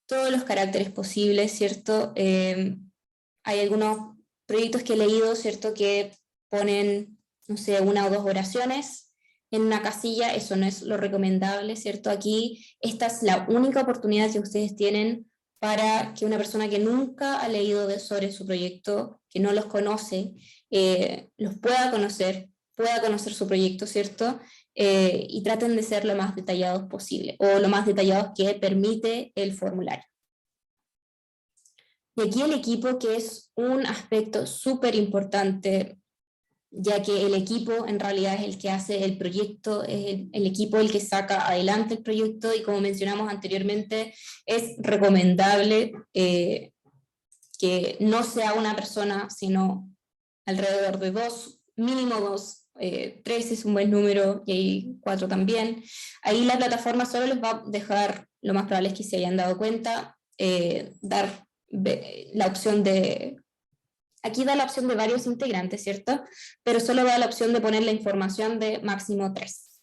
todos los caracteres posibles, ¿cierto? Hay algunos proyectos que he leído, ¿cierto?, que ponen, no sé, 1 o 2 oraciones en una casilla. Eso no es lo recomendable, ¿cierto? Aquí esta es la única oportunidad que ustedes tienen para que una persona que nunca ha leído sobre su proyecto, que no los conoce, los pueda conocer su proyecto, ¿cierto? y traten de ser lo más detallados posible, o lo más detallados que permite el formulario. Y aquí el equipo, que es un aspecto súper importante, ya que el equipo en realidad es el que hace el proyecto, es el equipo el que saca adelante el proyecto, y como mencionamos anteriormente, es recomendable que no sea una persona, sino alrededor de dos, mínimo dos, tres es un buen número, y ahí cuatro también. Ahí la plataforma solo les va a dejar, lo más probable es que se hayan dado cuenta, dar la opción de... Aquí da la opción de varios integrantes, ¿cierto? Pero solo da la opción de poner la información de máximo 3.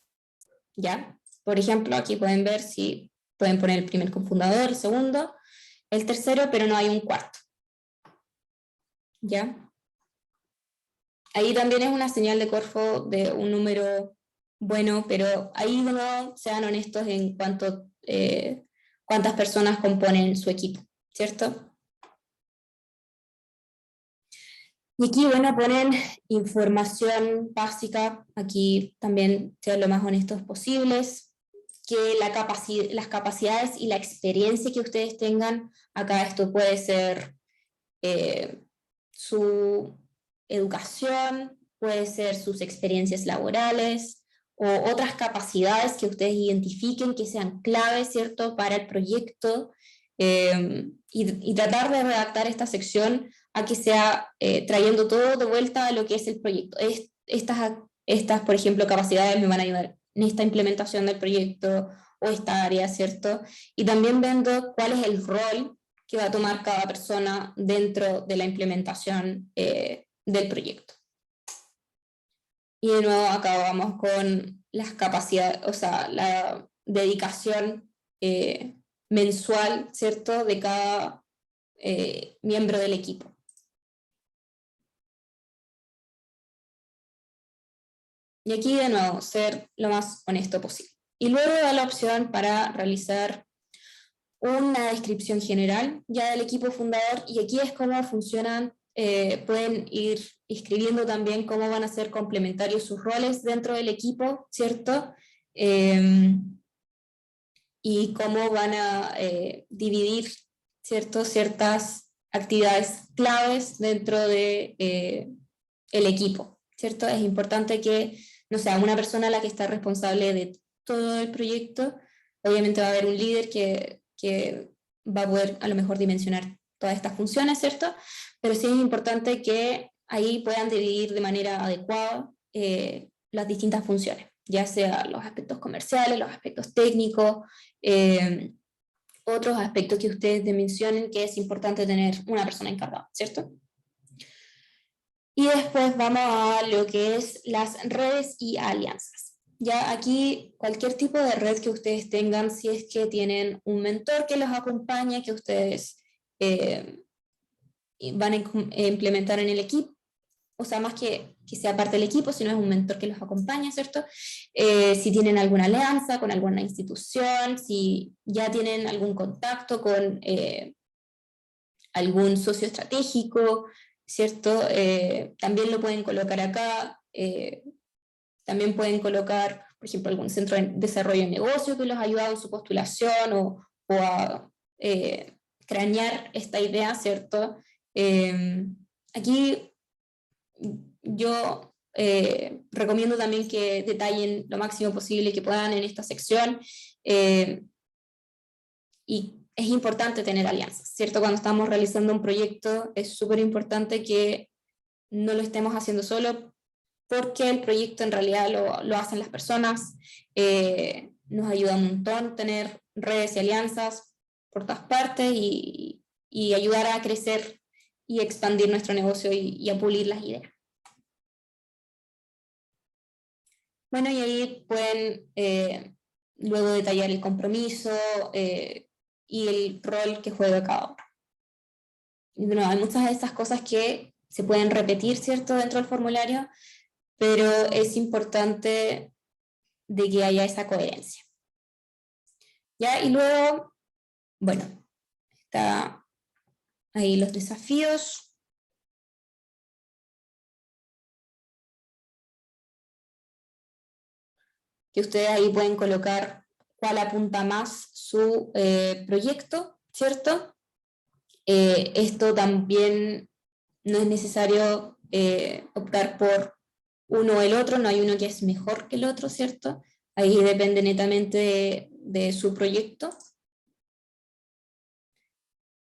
¿Ya? Por ejemplo, aquí pueden ver si pueden poner el primer cofundador, el segundo, el tercero, pero no hay un cuarto. ¿Ya? Ahí también es una señal de Corfo de un número bueno, pero ahí de nuevo sean honestos en cuanto cuántas personas componen su equipo, ¿cierto? Y aquí, bueno, ponen información básica, aquí también sean lo más honestos posibles, que las capacidades y la experiencia que ustedes tengan, acá esto puede ser su educación, puede ser sus experiencias laborales, o otras capacidades que ustedes identifiquen que sean claves, ¿cierto?, para el proyecto, y tratar de redactar esta sección a que sea trayendo todo de vuelta a lo que es el proyecto. Estas, por ejemplo, capacidades me van a ayudar en esta implementación del proyecto o esta área, ¿cierto? Y también viendo cuál es el rol que va a tomar cada persona dentro de la implementación del proyecto. Y de nuevo acá vamos con las capacidades, o sea, la dedicación mensual, ¿cierto?, de cada miembro del equipo. Y aquí de nuevo, ser lo más honesto posible. Y luego da la opción para realizar una descripción general ya del equipo fundador, y aquí es cómo funcionan, pueden ir escribiendo también cómo van a ser complementarios sus roles dentro del equipo, ¿cierto? Y cómo van a dividir, ¿cierto?, ciertas actividades claves dentro de el equipo, ¿cierto? Es importante que no sea una persona la que está responsable de todo el proyecto. Obviamente va a haber un líder que va a poder a lo mejor dimensionar todas estas funciones, ¿cierto? Pero sí es importante que ahí puedan dividir de manera adecuada las distintas funciones, ya sea los aspectos comerciales, los aspectos técnicos, otros aspectos que ustedes dimensionen que es importante tener una persona encargada, ¿cierto? Y después vamos a lo que es las redes y alianzas. Ya aquí cualquier tipo de red que ustedes tengan, si es que tienen un mentor que los acompañe, que ustedes van a implementar en el equipo, o sea, más que sea parte del equipo, sino es un mentor que los acompaña, ¿cierto? Si tienen alguna alianza con alguna institución, si ya tienen algún contacto con algún socio estratégico, ¿cierto? También lo pueden colocar acá. También pueden colocar, por ejemplo, algún centro de desarrollo de negocio que los ha ayudado en su postulación, o a cranear esta idea, ¿cierto? Aquí yo recomiendo también que detallen lo máximo posible que puedan en esta sección, y es importante tener alianzas, ¿cierto? Cuando estamos realizando un proyecto es súper importante que no lo estemos haciendo solo, porque el proyecto en realidad lo hacen las personas. Nos ayuda un montón tener redes y alianzas por todas partes, y ayudar a crecer y expandir nuestro negocio y a pulir las ideas. Bueno, y ahí pueden luego detallar el compromiso y el rol que juega cada uno. Y bueno, hay muchas de estas cosas que se pueden repetir, ¿cierto?, dentro del formulario, pero es importante de que haya esa coherencia. ¿Ya? Y luego, bueno, está ahí los desafíos. que ustedes ahí pueden colocar cuál apunta más su proyecto, ¿cierto? Esto también no es necesario optar por uno o el otro, no hay uno que es mejor que el otro, ¿cierto? Ahí depende netamente de su proyecto.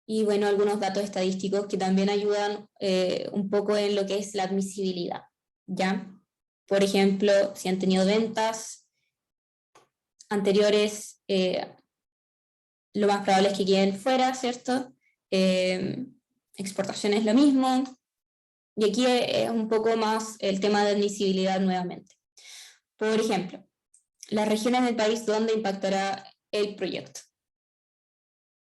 Y bueno, algunos datos estadísticos que también ayudan un poco en lo que es la admisibilidad, ¿ya? Por ejemplo, si han tenido ventas anteriores, lo más probable es que queden fuera, ¿cierto? Exportación es lo mismo, y aquí es un poco más el tema de admisibilidad nuevamente. Por ejemplo, las regiones del país donde impactará el proyecto.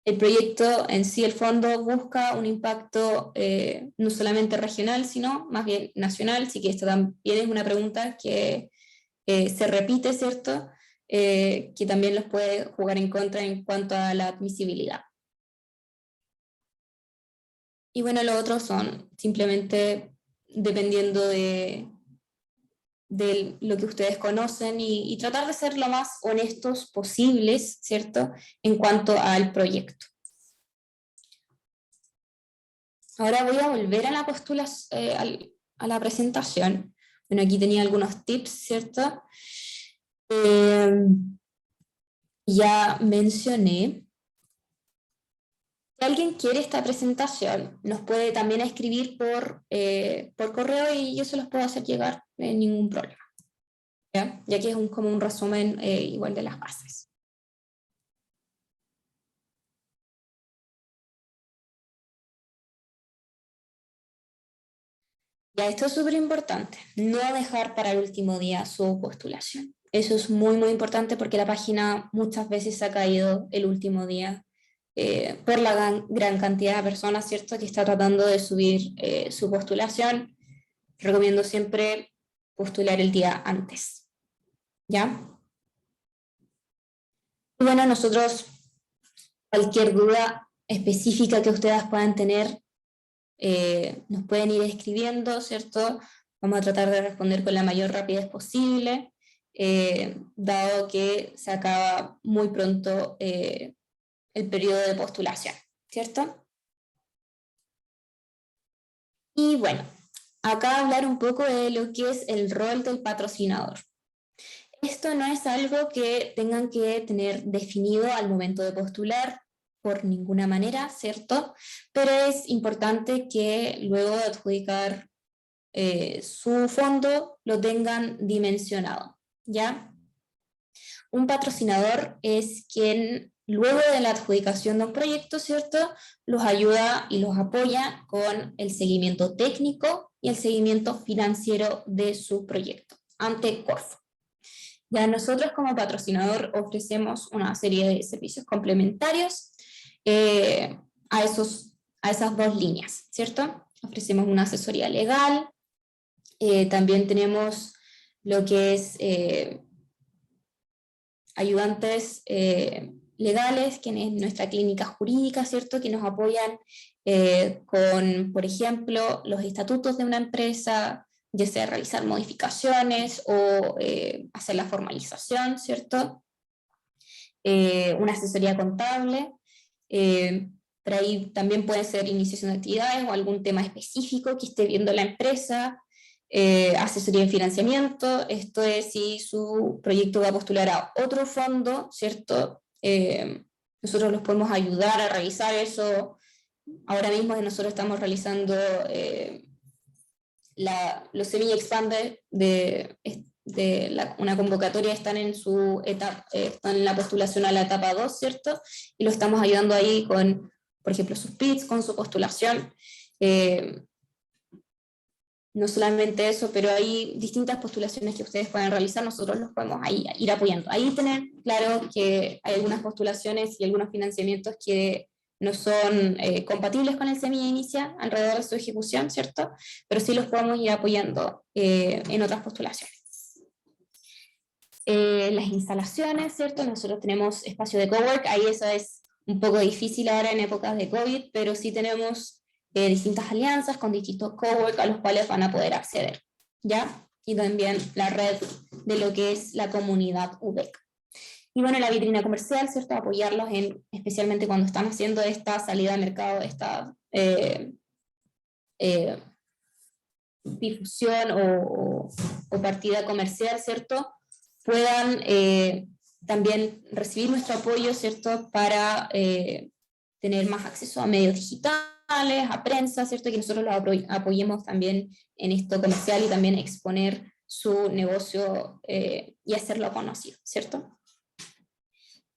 El proyecto en sí, el fondo, busca un impacto no solamente regional, sino más bien nacional, así que esta también es una pregunta que se repite, ¿cierto? Que también los puede jugar en contra en cuanto a la admisibilidad. Y bueno, los otros son simplemente dependiendo de lo que ustedes conocen y tratar de ser lo más honestos posibles, ¿cierto? En cuanto al proyecto. Ahora voy a volver a la a la presentación. Bueno, aquí tenía algunos tips, ¿cierto? Ya mencioné. Si alguien quiere esta presentación, nos puede también escribir por correo y yo se los puedo hacer llegar sin ningún problema. Ya que es como un resumen igual de las bases. Ya, esto es súper importante, no dejar para el último día su postulación. Eso es muy, muy importante porque la página muchas veces se ha caído el último día por la gran cantidad de personas, ¿cierto?, que está tratando de subir su postulación. Recomiendo siempre postular el día antes, ¿ya? Y bueno, nosotros, cualquier duda específica que ustedes puedan tener, nos pueden ir escribiendo, ¿cierto? Vamos a tratar de responder con la mayor rapidez posible, dado que se acaba muy pronto el periodo de postulación, ¿cierto? Y bueno, acá hablar un poco de lo que es el rol del patrocinador. Esto no es algo que tengan que tener definido al momento de postular por ninguna manera, ¿cierto? Pero es importante que luego de adjudicar su fondo lo tengan dimensionado, ¿ya? Un patrocinador es quien, luego de la adjudicación de un proyecto, ¿cierto?, los ayuda y los apoya con el seguimiento técnico y el seguimiento financiero de su proyecto ante Corfo. Ya nosotros como patrocinador ofrecemos una serie de servicios complementarios a esas dos líneas, ¿cierto? Ofrecemos una asesoría legal, también tenemos lo que es ayudantes legales, que es nuestra clínica jurídica, ¿cierto?, que nos apoyan con, por ejemplo, los estatutos de una empresa, ya sea realizar modificaciones o hacer la formalización, ¿cierto? Una asesoría contable, pero ahí también puede ser iniciación de actividades o algún tema específico que esté viendo la empresa, asesoría en financiamiento, esto es si su proyecto va a postular a otro fondo, ¿cierto? Nosotros los podemos ayudar a realizar eso. Ahora mismo nosotros estamos realizando los semi-expanded de una convocatoria, están en su etapa, están en la postulación a la etapa 2, ¿cierto? Y lo estamos ayudando ahí con, por ejemplo, sus PITs, con su postulación. No solamente eso, pero hay distintas postulaciones que ustedes pueden realizar, nosotros los podemos ahí ir apoyando. Ahí tener claro que hay algunas postulaciones y algunos financiamientos que no son compatibles con el semilla inicia alrededor de su ejecución, ¿cierto? Pero sí los podemos ir apoyando en otras postulaciones. Las instalaciones, ¿cierto? Nosotros tenemos espacio de cowork, ahí eso es un poco difícil ahora en épocas de COVID, pero sí tenemos distintas alianzas con distintos cowork a los cuales van a poder acceder, ¿ya? Y también la red de lo que es la comunidad UDEC. Y bueno, la vitrina comercial, ¿cierto? Apoyarlos especialmente cuando están haciendo esta salida al mercado, esta difusión o partida comercial, ¿cierto? Puedan también recibir nuestro apoyo, ¿cierto? Para tener más acceso a medios digitales, a prensa, ¿cierto? Que nosotros los apoyemos también en esto comercial y también exponer su negocio y hacerlo conocido, ¿cierto?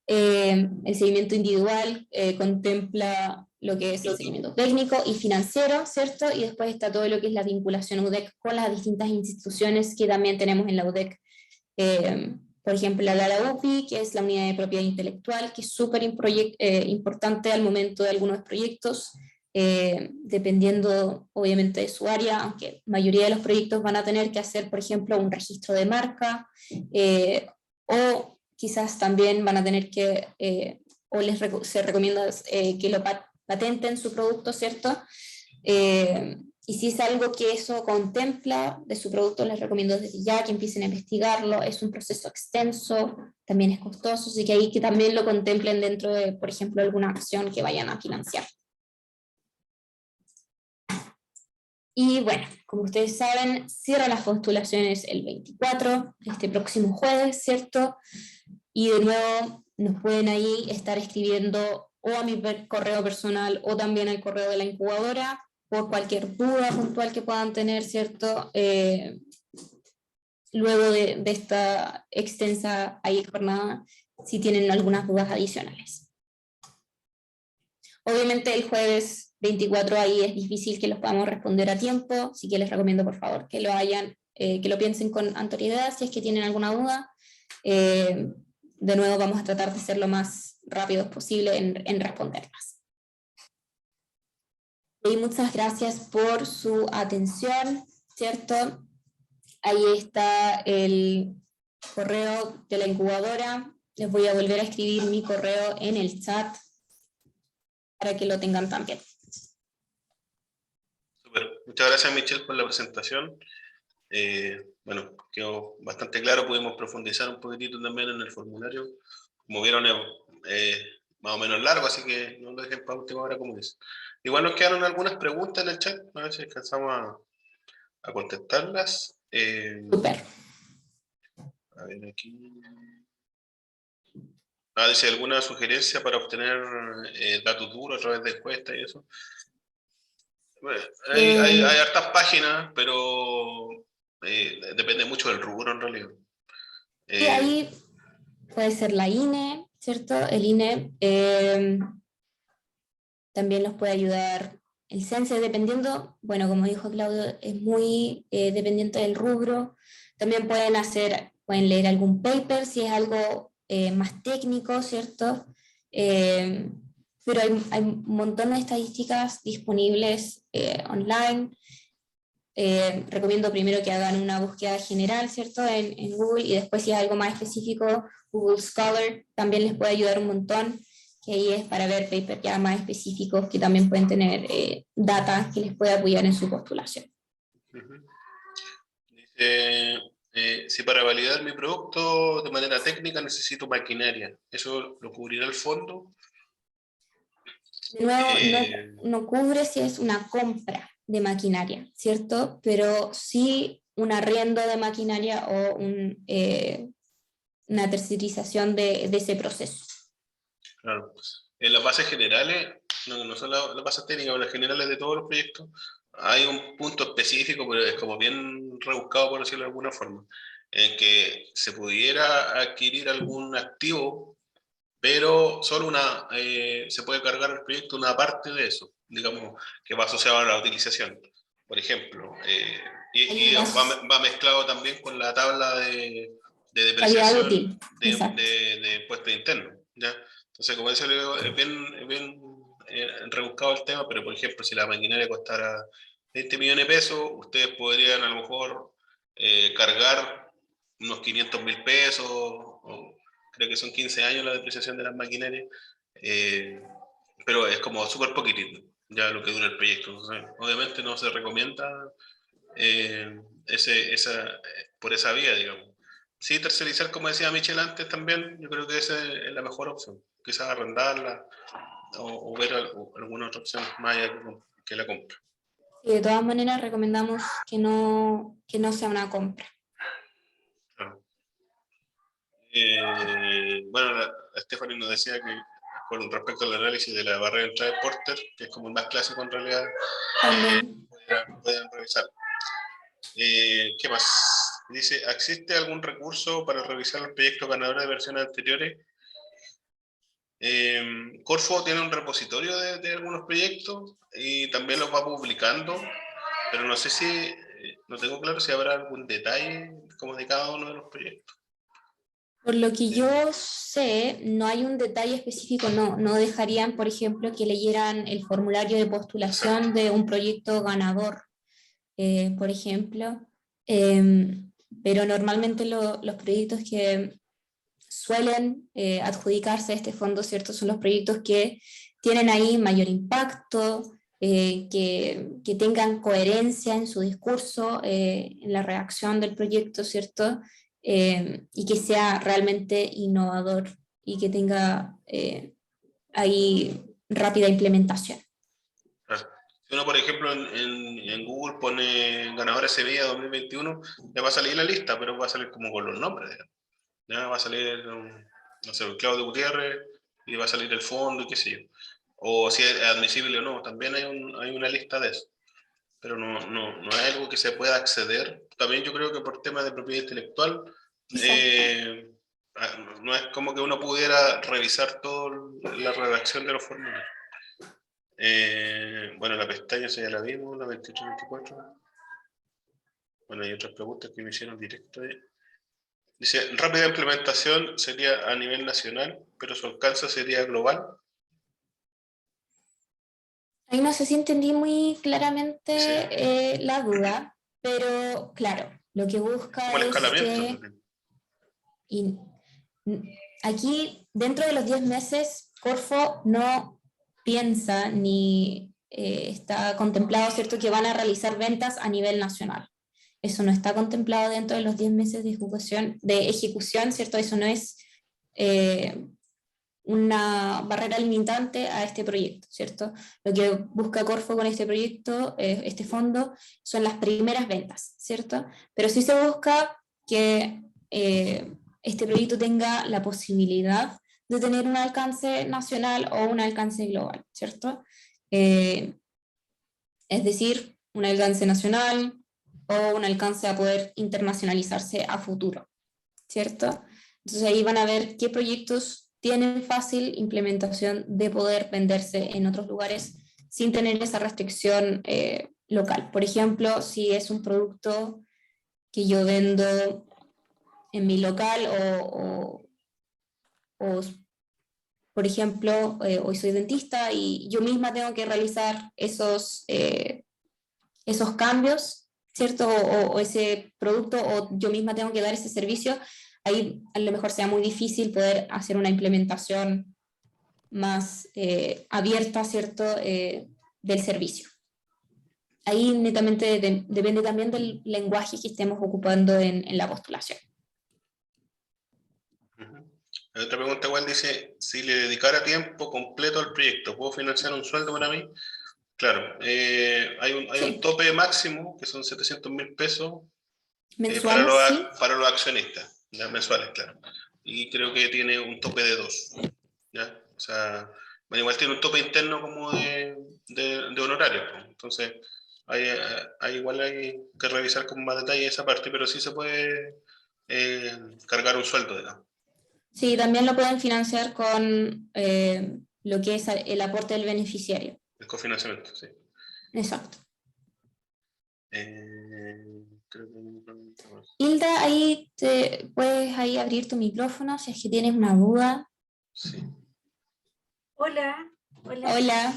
El seguimiento individual contempla lo que es el seguimiento técnico y financiero, ¿cierto? Y después está todo lo que es la vinculación UDEC con las distintas instituciones que también tenemos en la UDEC. Por ejemplo, la UPI, que es la Unidad de Propiedad Intelectual, que es súper importante al momento de algunos proyectos, dependiendo obviamente de su área, aunque la mayoría de los proyectos van a tener que hacer, por ejemplo, un registro de marca, o quizás también van a tener que, se recomienda que lo patenten su producto, ¿cierto? Y si es algo que eso contempla de su producto, les recomiendo desde ya que empiecen a investigarlo. Es un proceso extenso, también es costoso, así que ahí que también lo contemplen dentro de, por ejemplo, alguna acción que vayan a financiar. Y bueno, como ustedes saben, cierra las postulaciones el 24, este próximo jueves, ¿cierto? Y de nuevo nos pueden ahí estar escribiendo o a mi correo personal o también al correo de la incubadora por cualquier duda puntual que puedan tener, ¿cierto? Luego de esta extensa jornada, si tienen algunas dudas adicionales. Obviamente el jueves 24 ahí es difícil que los podamos responder a tiempo, así que les recomiendo por favor que lo piensen con anterioridad si es que tienen alguna duda. De nuevo vamos a tratar de ser lo más rápidos posible en responderlas. Y muchas gracias por su atención, ¿cierto? Ahí está el correo de la incubadora. Les voy a volver a escribir mi correo en el chat para que lo tengan también. Super. Muchas gracias, Michelle, por la presentación. Bueno, quedó bastante claro, pudimos profundizar un poquitito también en el formulario. Como vieron, más o menos largo, así que no lo dejen para última hora como es. Igual nos quedaron algunas preguntas en el chat, a ver si alcanzamos a contestarlas. Súper. A ver aquí. Dice, ¿alguna sugerencia para obtener datos duros a través de encuestas y eso? Bueno, hay hartas páginas, pero depende mucho del rubro en realidad. Y ahí puede ser la INE, ¿cierto? El INE también los puede ayudar el CENSE, dependiendo, bueno, como dijo Claudio, es muy dependiente del rubro. También pueden leer algún paper si es algo más técnico, ¿cierto? Pero hay un montón de estadísticas disponibles online. Recomiendo primero que hagan una búsqueda general, ¿cierto? En Google, y después si es algo más específico, Google Scholar también les puede ayudar un montón, que ahí es para ver papers ya más específicos que también pueden tener data que les puede apoyar en su postulación. Dice, si para validar mi producto de manera técnica necesito maquinaria, ¿eso lo cubrirá el fondo? De nuevo, no cubre si es una compra de maquinaria, ¿cierto? Pero sí un arriendo de maquinaria o una tercerización de ese proceso. Claro, pues, en las bases generales, no son las bases técnicas, pero las generales de todos los proyectos, hay un punto específico, pero es como bien rebuscado, por decirlo de alguna forma, en que se pudiera adquirir algún activo, pero solo se puede cargar el proyecto una parte de eso, digamos, que va asociado a la utilización. Por ejemplo, y va mezclado también con la tabla de depreciación de impuestos internos, ¿ya? Entonces, como decía, es bien rebuscado el tema, pero por ejemplo, si la maquinaria costara 20 millones de pesos, ustedes podrían a lo mejor cargar unos 500.000 pesos, o creo que son 15 años la depreciación de las maquinarias, pero es como súper poquitito ya lo que dura el proyecto. Entonces, obviamente no se recomienda por esa vía, digamos. Sí, tercerizar, como decía Michelle antes también, yo creo que esa es la mejor opción. Quizás arrendarla o ver alguna otra opción más allá que la compra. Y de todas maneras recomendamos que no sea una compra. Claro. Bueno, la Stephanie nos decía que con respecto al análisis de la barrera de entrada de Porter, que es como el más clásico en realidad, También. pueden revisar. ¿Qué más? Dice, ¿existe algún recurso para revisar los proyectos ganadores de versiones anteriores? Corfo tiene un repositorio de algunos proyectos y también los va publicando, pero no sé si, no tengo claro si habrá algún detalle como de cada uno de los proyectos. Por lo que yo sé, no hay un detalle específico, no dejarían, por ejemplo, que leyeran el formulario de postulación de un proyecto ganador, por ejemplo. Pero normalmente los proyectos que suelen adjudicarse a este fondo, ¿cierto? Son los proyectos que tienen ahí mayor impacto, que tengan coherencia en su discurso, en la redacción del proyecto, ¿cierto? Y que sea realmente innovador y que tenga ahí rápida implementación. Si uno, por ejemplo, en Google pone ganadores Sevilla 2021, le va a salir la lista, pero va a salir como con los nombres, digamos. Ya va a salir, no sé, Claudio Gutiérrez, y va a salir el fondo y qué sé yo. O si es admisible o no, también hay una lista de eso. Pero no es algo que se pueda acceder. También yo creo que por temas de propiedad intelectual, no es como que uno pudiera revisar toda la redacción de los formularios. Bueno, la pestaña esa ya la vimos, la 23-24. Bueno, hay otras preguntas que me hicieron directo ahí. Dice, rápida implementación sería a nivel nacional, pero su alcance sería global. Ahí no sé si entendí muy claramente Sí. la duda, pero claro, lo que busca Como el es escalamiento. que y, aquí, dentro de los 10 meses, Corfo no piensa ni está contemplado, ¿cierto?, que van a realizar ventas a nivel nacional. Eso no está contemplado dentro de los 10 meses de ejecución, ¿cierto? Eso no es una barrera limitante a este proyecto, ¿cierto? Lo que busca Corfo con este proyecto, este fondo, son las primeras ventas, ¿cierto? Pero sí se busca que este proyecto tenga la posibilidad de tener un alcance nacional o un alcance global, ¿cierto? Es decir, un alcance nacional o un alcance a poder internacionalizarse a futuro, ¿cierto? Entonces ahí van a ver qué proyectos tienen fácil implementación de poder venderse en otros lugares sin tener esa restricción local. Por ejemplo, si es un producto que yo vendo en mi local o por ejemplo, hoy soy dentista y yo misma tengo que realizar esos cambios, ¿cierto? O ese producto, o yo misma tengo que dar ese servicio, ahí a lo mejor sea muy difícil poder hacer una implementación más abierta, ¿cierto? Del servicio. Ahí netamente depende también del lenguaje que estemos ocupando en la postulación. Otra pregunta igual dice, si le dedicara tiempo completo al proyecto, ¿puedo financiar un sueldo para mí? Claro, hay un tope máximo, que son 700.000 pesos Mensuales, sí. para los accionistas, ¿ya? Mensuales, claro. Y creo que tiene un tope de 2, ¿ya? O sea, bueno, igual tiene un tope interno como de honorarios, pues. Entonces, igual hay que revisar con más detalle esa parte, pero sí se puede cargar un sueldo, digamos. Sí, también lo pueden financiar con lo que es el aporte del beneficiario. El cofinanciamiento, sí. Exacto. Creo que no pregunta más. Hilda, ahí puedes ahí abrir tu micrófono si es que tienes una duda. Sí. Hola, hola. Hola.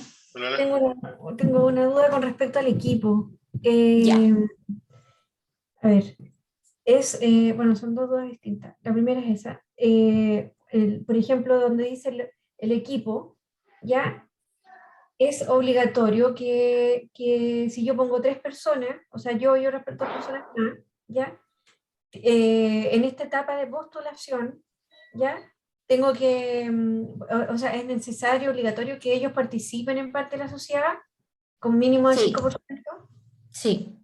Tengo una duda con respecto al equipo. Ya. A ver, bueno, son dos dudas distintas. La primera es esa. Por ejemplo, donde dice el equipo, ya es obligatorio que si yo pongo 3 personas, o sea, yo respecto a personas más, ya, en esta etapa de postulación, ¿ya? Tengo que, o sea, es necesario, obligatorio que ellos participen en parte de la sociedad con mínimo de Sí, 5%. sí,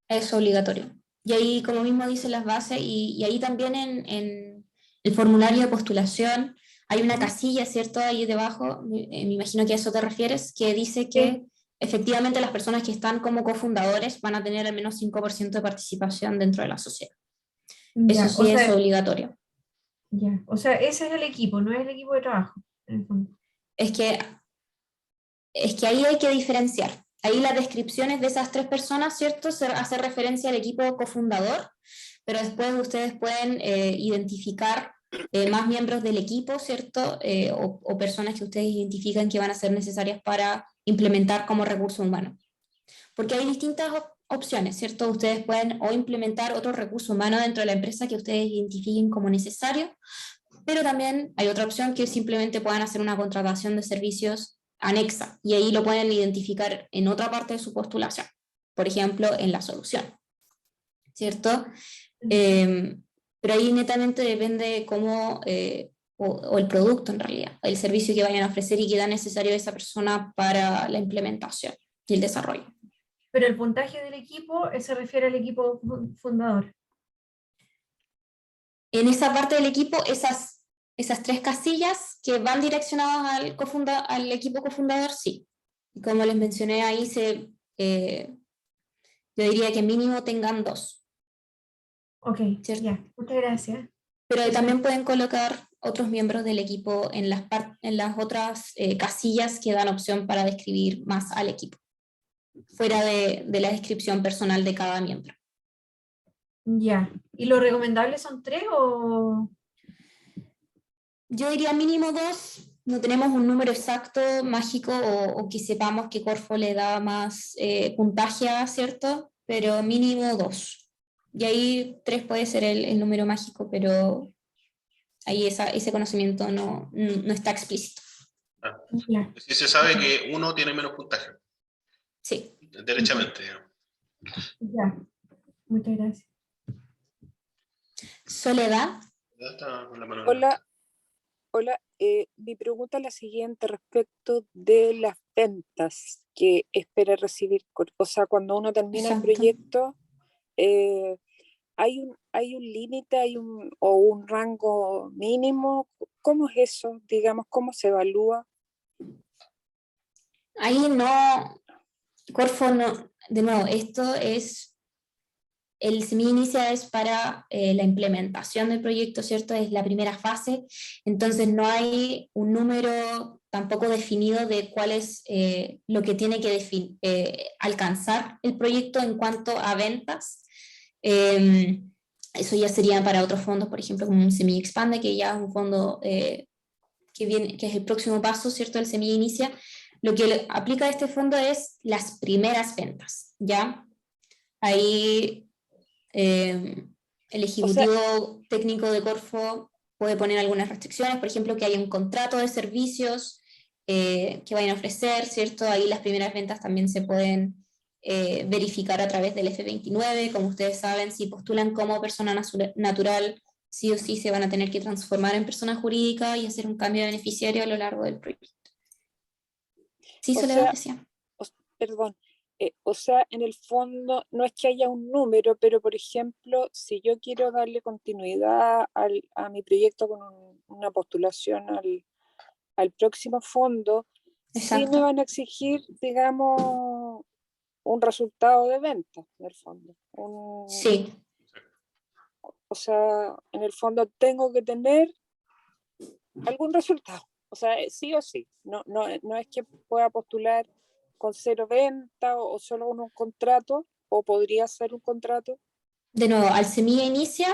es obligatorio. Y ahí, como mismo dicen las bases, y ahí también en el formulario de postulación hay una casilla, ¿cierto? Ahí debajo, me imagino que a eso te refieres, que dice Sí, que efectivamente las personas que están como cofundadores van a tener al menos 5% de participación dentro de la sociedad. Eso ya, sí es obligatorio. ya, o sea, ese es el equipo, no es el equipo de trabajo, en el fondo. Es que, es que ahí hay que diferenciar. Ahí las descripciones de esas tres personas, ¿cierto? Se hace referencia al equipo cofundador, pero después ustedes pueden identificar más miembros del equipo, ¿cierto? O personas que ustedes identifican que van a ser necesarias para implementar como recurso humano. Porque hay distintas opciones, ¿cierto? Ustedes pueden o implementar otro recurso humano dentro de la empresa que ustedes identifiquen como necesario, pero también hay otra opción que simplemente puedan hacer una contratación de servicios anexa y ahí lo pueden identificar en otra parte de su postulación, por ejemplo, en la solución, ¿cierto? Eh, pero ahí netamente depende cómo, o el producto en realidad, el servicio que vayan a ofrecer y que da necesario a esa persona para la implementación y el desarrollo. Pero el puntaje del equipo se refiere al equipo fundador. En esa parte del equipo, esas tres casillas que van direccionadas al equipo cofundador, sí. Y como les mencioné ahí, yo diría que mínimo tengan dos, Ok, ¿cierto? ya, muchas gracias. Pero Eso es. también pueden colocar otros miembros del equipo en las otras casillas que dan opción para describir más al equipo, fuera de la descripción personal de cada miembro. Ya. ¿Y lo recomendable son 3 o...? Yo diría mínimo dos, no tenemos un número exacto, mágico, o que sepamos que Corfo le da más puntaje a, ¿cierto? Pero mínimo dos. Y ahí tres puede ser el número mágico, pero ahí ese conocimiento no está explícito. Ah, Ya, sí se sabe que uno tiene menos puntaje, Sí. derechamente, digamos. ya, muchas gracias. Soledad, Ya está con la mano Hola, levantada. hola. Mi pregunta es la siguiente respecto de las ventas que espera recibir. O sea, cuando uno termina el exacto. proyecto, eh, ¿hay un límite, o un rango mínimo? ¿Cómo es eso? Digamos, ¿cómo se evalúa? Ahí no, Corfo no, de nuevo, esto es el semilla inicia es para la implementación del proyecto, ¿cierto? Es la primera fase, entonces no hay un número tampoco definido de cuál es lo que tiene que alcanzar el proyecto en cuanto a ventas. Eso ya sería para otros fondos, por ejemplo, como un Semilla Expande, que ya es un fondo que es el próximo paso, ¿cierto? El Semilla Inicia. Lo que aplica a este fondo es las primeras ventas, ¿ya? Ahí el O sea, ejecutivo técnico de Corfo puede poner algunas restricciones, por ejemplo, que haya un contrato de servicios que vayan a ofrecer, ¿cierto? Ahí las primeras ventas también se pueden verificar a través del F29. Como ustedes saben, si postulan como persona natural, sí o sí se van a tener que transformar en persona jurídica y hacer un cambio de beneficiario a lo largo del proyecto. Sí, o Soledad sea, decía. perdón. O sea, en el fondo no es que haya un número, pero por ejemplo, si yo quiero darle continuidad a mi proyecto con una postulación al próximo fondo, sí me Exacto. van a exigir, digamos, un resultado de venta, en el fondo. Sí, O sea, en el fondo tengo que tener algún resultado. O sea, sí o sí. No es que pueda postular con 0 venta o solo con un contrato, o podría ser un contrato. de nuevo, al semilla inicia,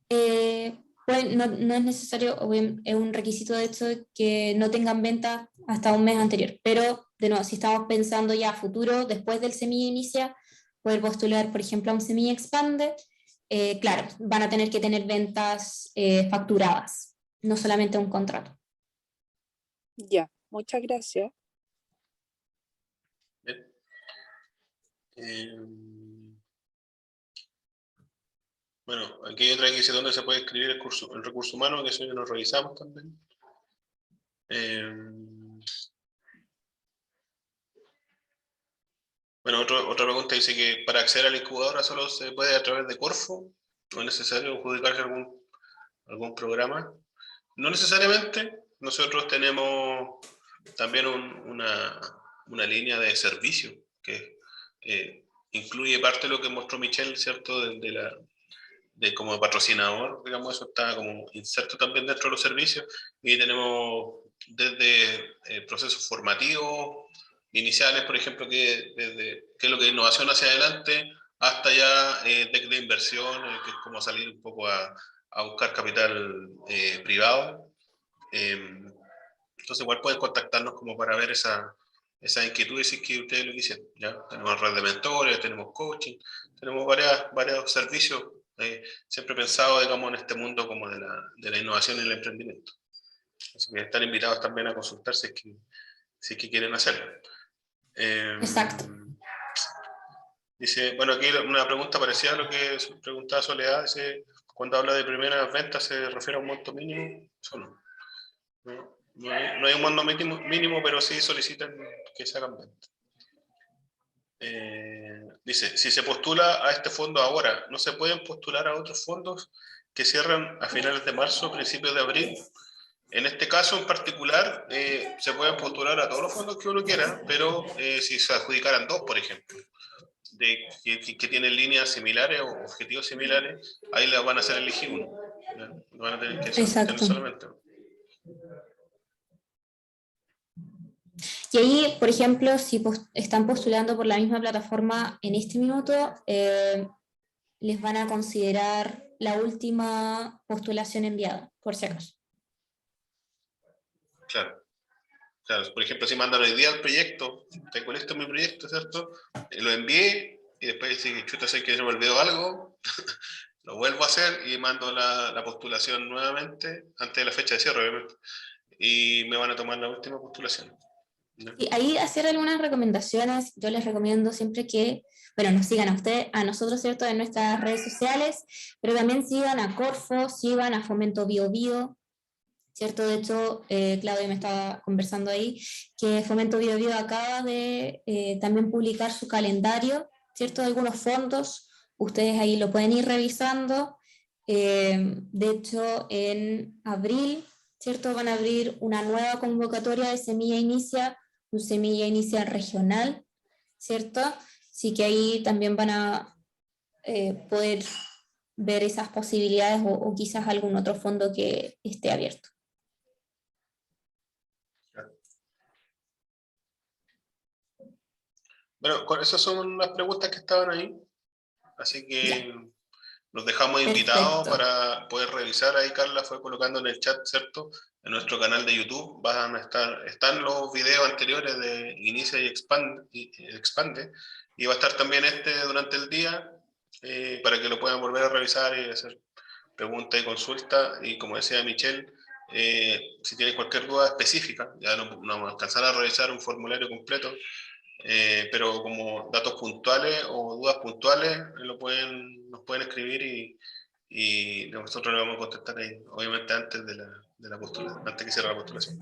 no es necesario, es un requisito de hecho que no tengan venta hasta un mes anterior, pero de nuevo, si estamos pensando ya a futuro, después del semilla inicia, poder postular, por ejemplo, a un semilla expande, claro, van a tener que tener ventas facturadas, no solamente un contrato. Ya, muchas gracias. Bien. Bueno, aquí hay otra que dice dónde se puede escribir el recurso humano, que eso ya lo revisamos también. Bueno, otra pregunta dice que para acceder a la incubadora solo se puede a través de Corfo, no es necesario adjudicarse algún programa. No necesariamente, nosotros tenemos también una línea de servicio que incluye parte de lo que mostró Michelle, ¿cierto? De como patrocinador, digamos, eso está como inserto también dentro de los servicios, y tenemos desde procesos formativos iniciales, por ejemplo, que es lo que es innovación hacia adelante, hasta ya de inversión, que es como salir un poco a buscar capital privado. Entonces igual pueden contactarnos como para ver esas inquietudes si es que ustedes lo quisieran. ¿Ya? Tenemos red de mentores, tenemos coaching, tenemos varios servicios, siempre pensado, digamos, en este mundo como de la innovación y el emprendimiento. Así que están invitados también a consultar si es que quieren hacerlo. Exacto. Dice, bueno, aquí una pregunta parecida a lo que preguntaba Soledad, dice, cuando habla de primeras ventas, ¿se refiere a un monto mínimo? Eso no. No hay un monto mínimo, pero sí solicitan que se hagan ventas. Dice, si se postula a este fondo ahora, ¿no se pueden postular a otros fondos que cierran a finales de marzo, principios de abril? En este caso en particular, se pueden postular a todos los fondos que uno quiera, pero si se adjudicaran dos, por ejemplo, que tienen líneas similares o objetivos similares, ahí le van a hacer elegir uno. ¿No? Van a tener que tener solamente uno. Y ahí, por ejemplo, si están postulando por la misma plataforma en este minuto, les van a considerar la última postulación enviada, por si acaso. Claro. Claro, por ejemplo, si mandan hoy día el proyecto, tengo listo mi proyecto, ¿cierto? Lo envié y después dice que chuta, sé que se me olvidó algo, lo vuelvo a hacer y mando la postulación nuevamente, antes de la fecha de cierre, obviamente, y me van a tomar la última postulación. ¿No? Y ahí hacer algunas recomendaciones, yo les recomiendo siempre que, bueno, nos sigan a ustedes, a nosotros, ¿cierto?, en nuestras redes sociales, pero también sigan a Corfo, sigan a Fomento Bio Bio, ¿cierto? De hecho, Claudia me estaba conversando ahí, que Fomento Bio Bio acaba de también publicar su calendario, ¿cierto? De algunos fondos, ustedes ahí lo pueden ir revisando. De hecho, en abril, ¿cierto? Van a abrir una nueva convocatoria de Semilla Inicia, un Semilla Inicia regional, ¿cierto? Así que ahí también van a poder ver esas posibilidades o quizás algún otro fondo que esté abierto. Bueno, con esas son las preguntas que estaban ahí, así que Ya. los dejamos invitados Perfecto. para poder revisar. Ahí Carla fue colocando en el chat, ¿cierto? En nuestro canal de YouTube están los videos anteriores de Inicia y Expande, y va a estar también durante el día, para que lo puedan volver a revisar y hacer preguntas y consultas. Y como decía Michelle, si tienen cualquier duda específica, ya no vamos a alcanzar a revisar un formulario completo, pero como datos puntuales o dudas puntuales nos pueden escribir y nosotros le vamos a contestar ahí, obviamente antes de la postulación, antes que cierre la postulación.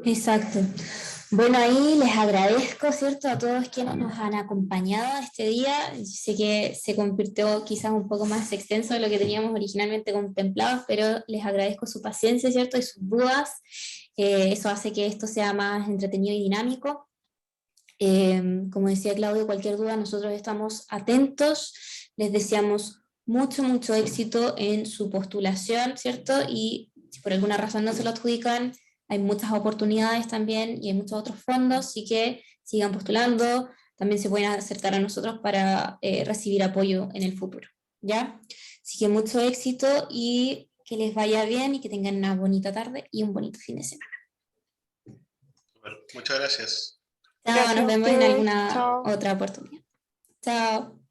Exacto. Bueno, ahí les agradezco, ¿cierto?, a todos quienes nos han acompañado este día. Sé que se convirtió quizás un poco más extenso de lo que teníamos originalmente contemplado, pero les agradezco su paciencia, ¿cierto?, y sus dudas. Eso hace que esto sea más entretenido y dinámico. Como decía Claudio, cualquier duda, nosotros estamos atentos. Les deseamos mucho, mucho éxito en su postulación, ¿cierto? Y si por alguna razón no se lo adjudican, hay muchas oportunidades también y hay muchos otros fondos, así que sigan postulando. También se pueden acercar a nosotros para recibir apoyo en el futuro, ¿ya? Así que mucho éxito y que les vaya bien y que tengan una bonita tarde y un bonito fin de semana. Bueno, muchas gracias. Chao, Gracias nos a vemos en ustedes. alguna Chao. otra oportunidad. Chao.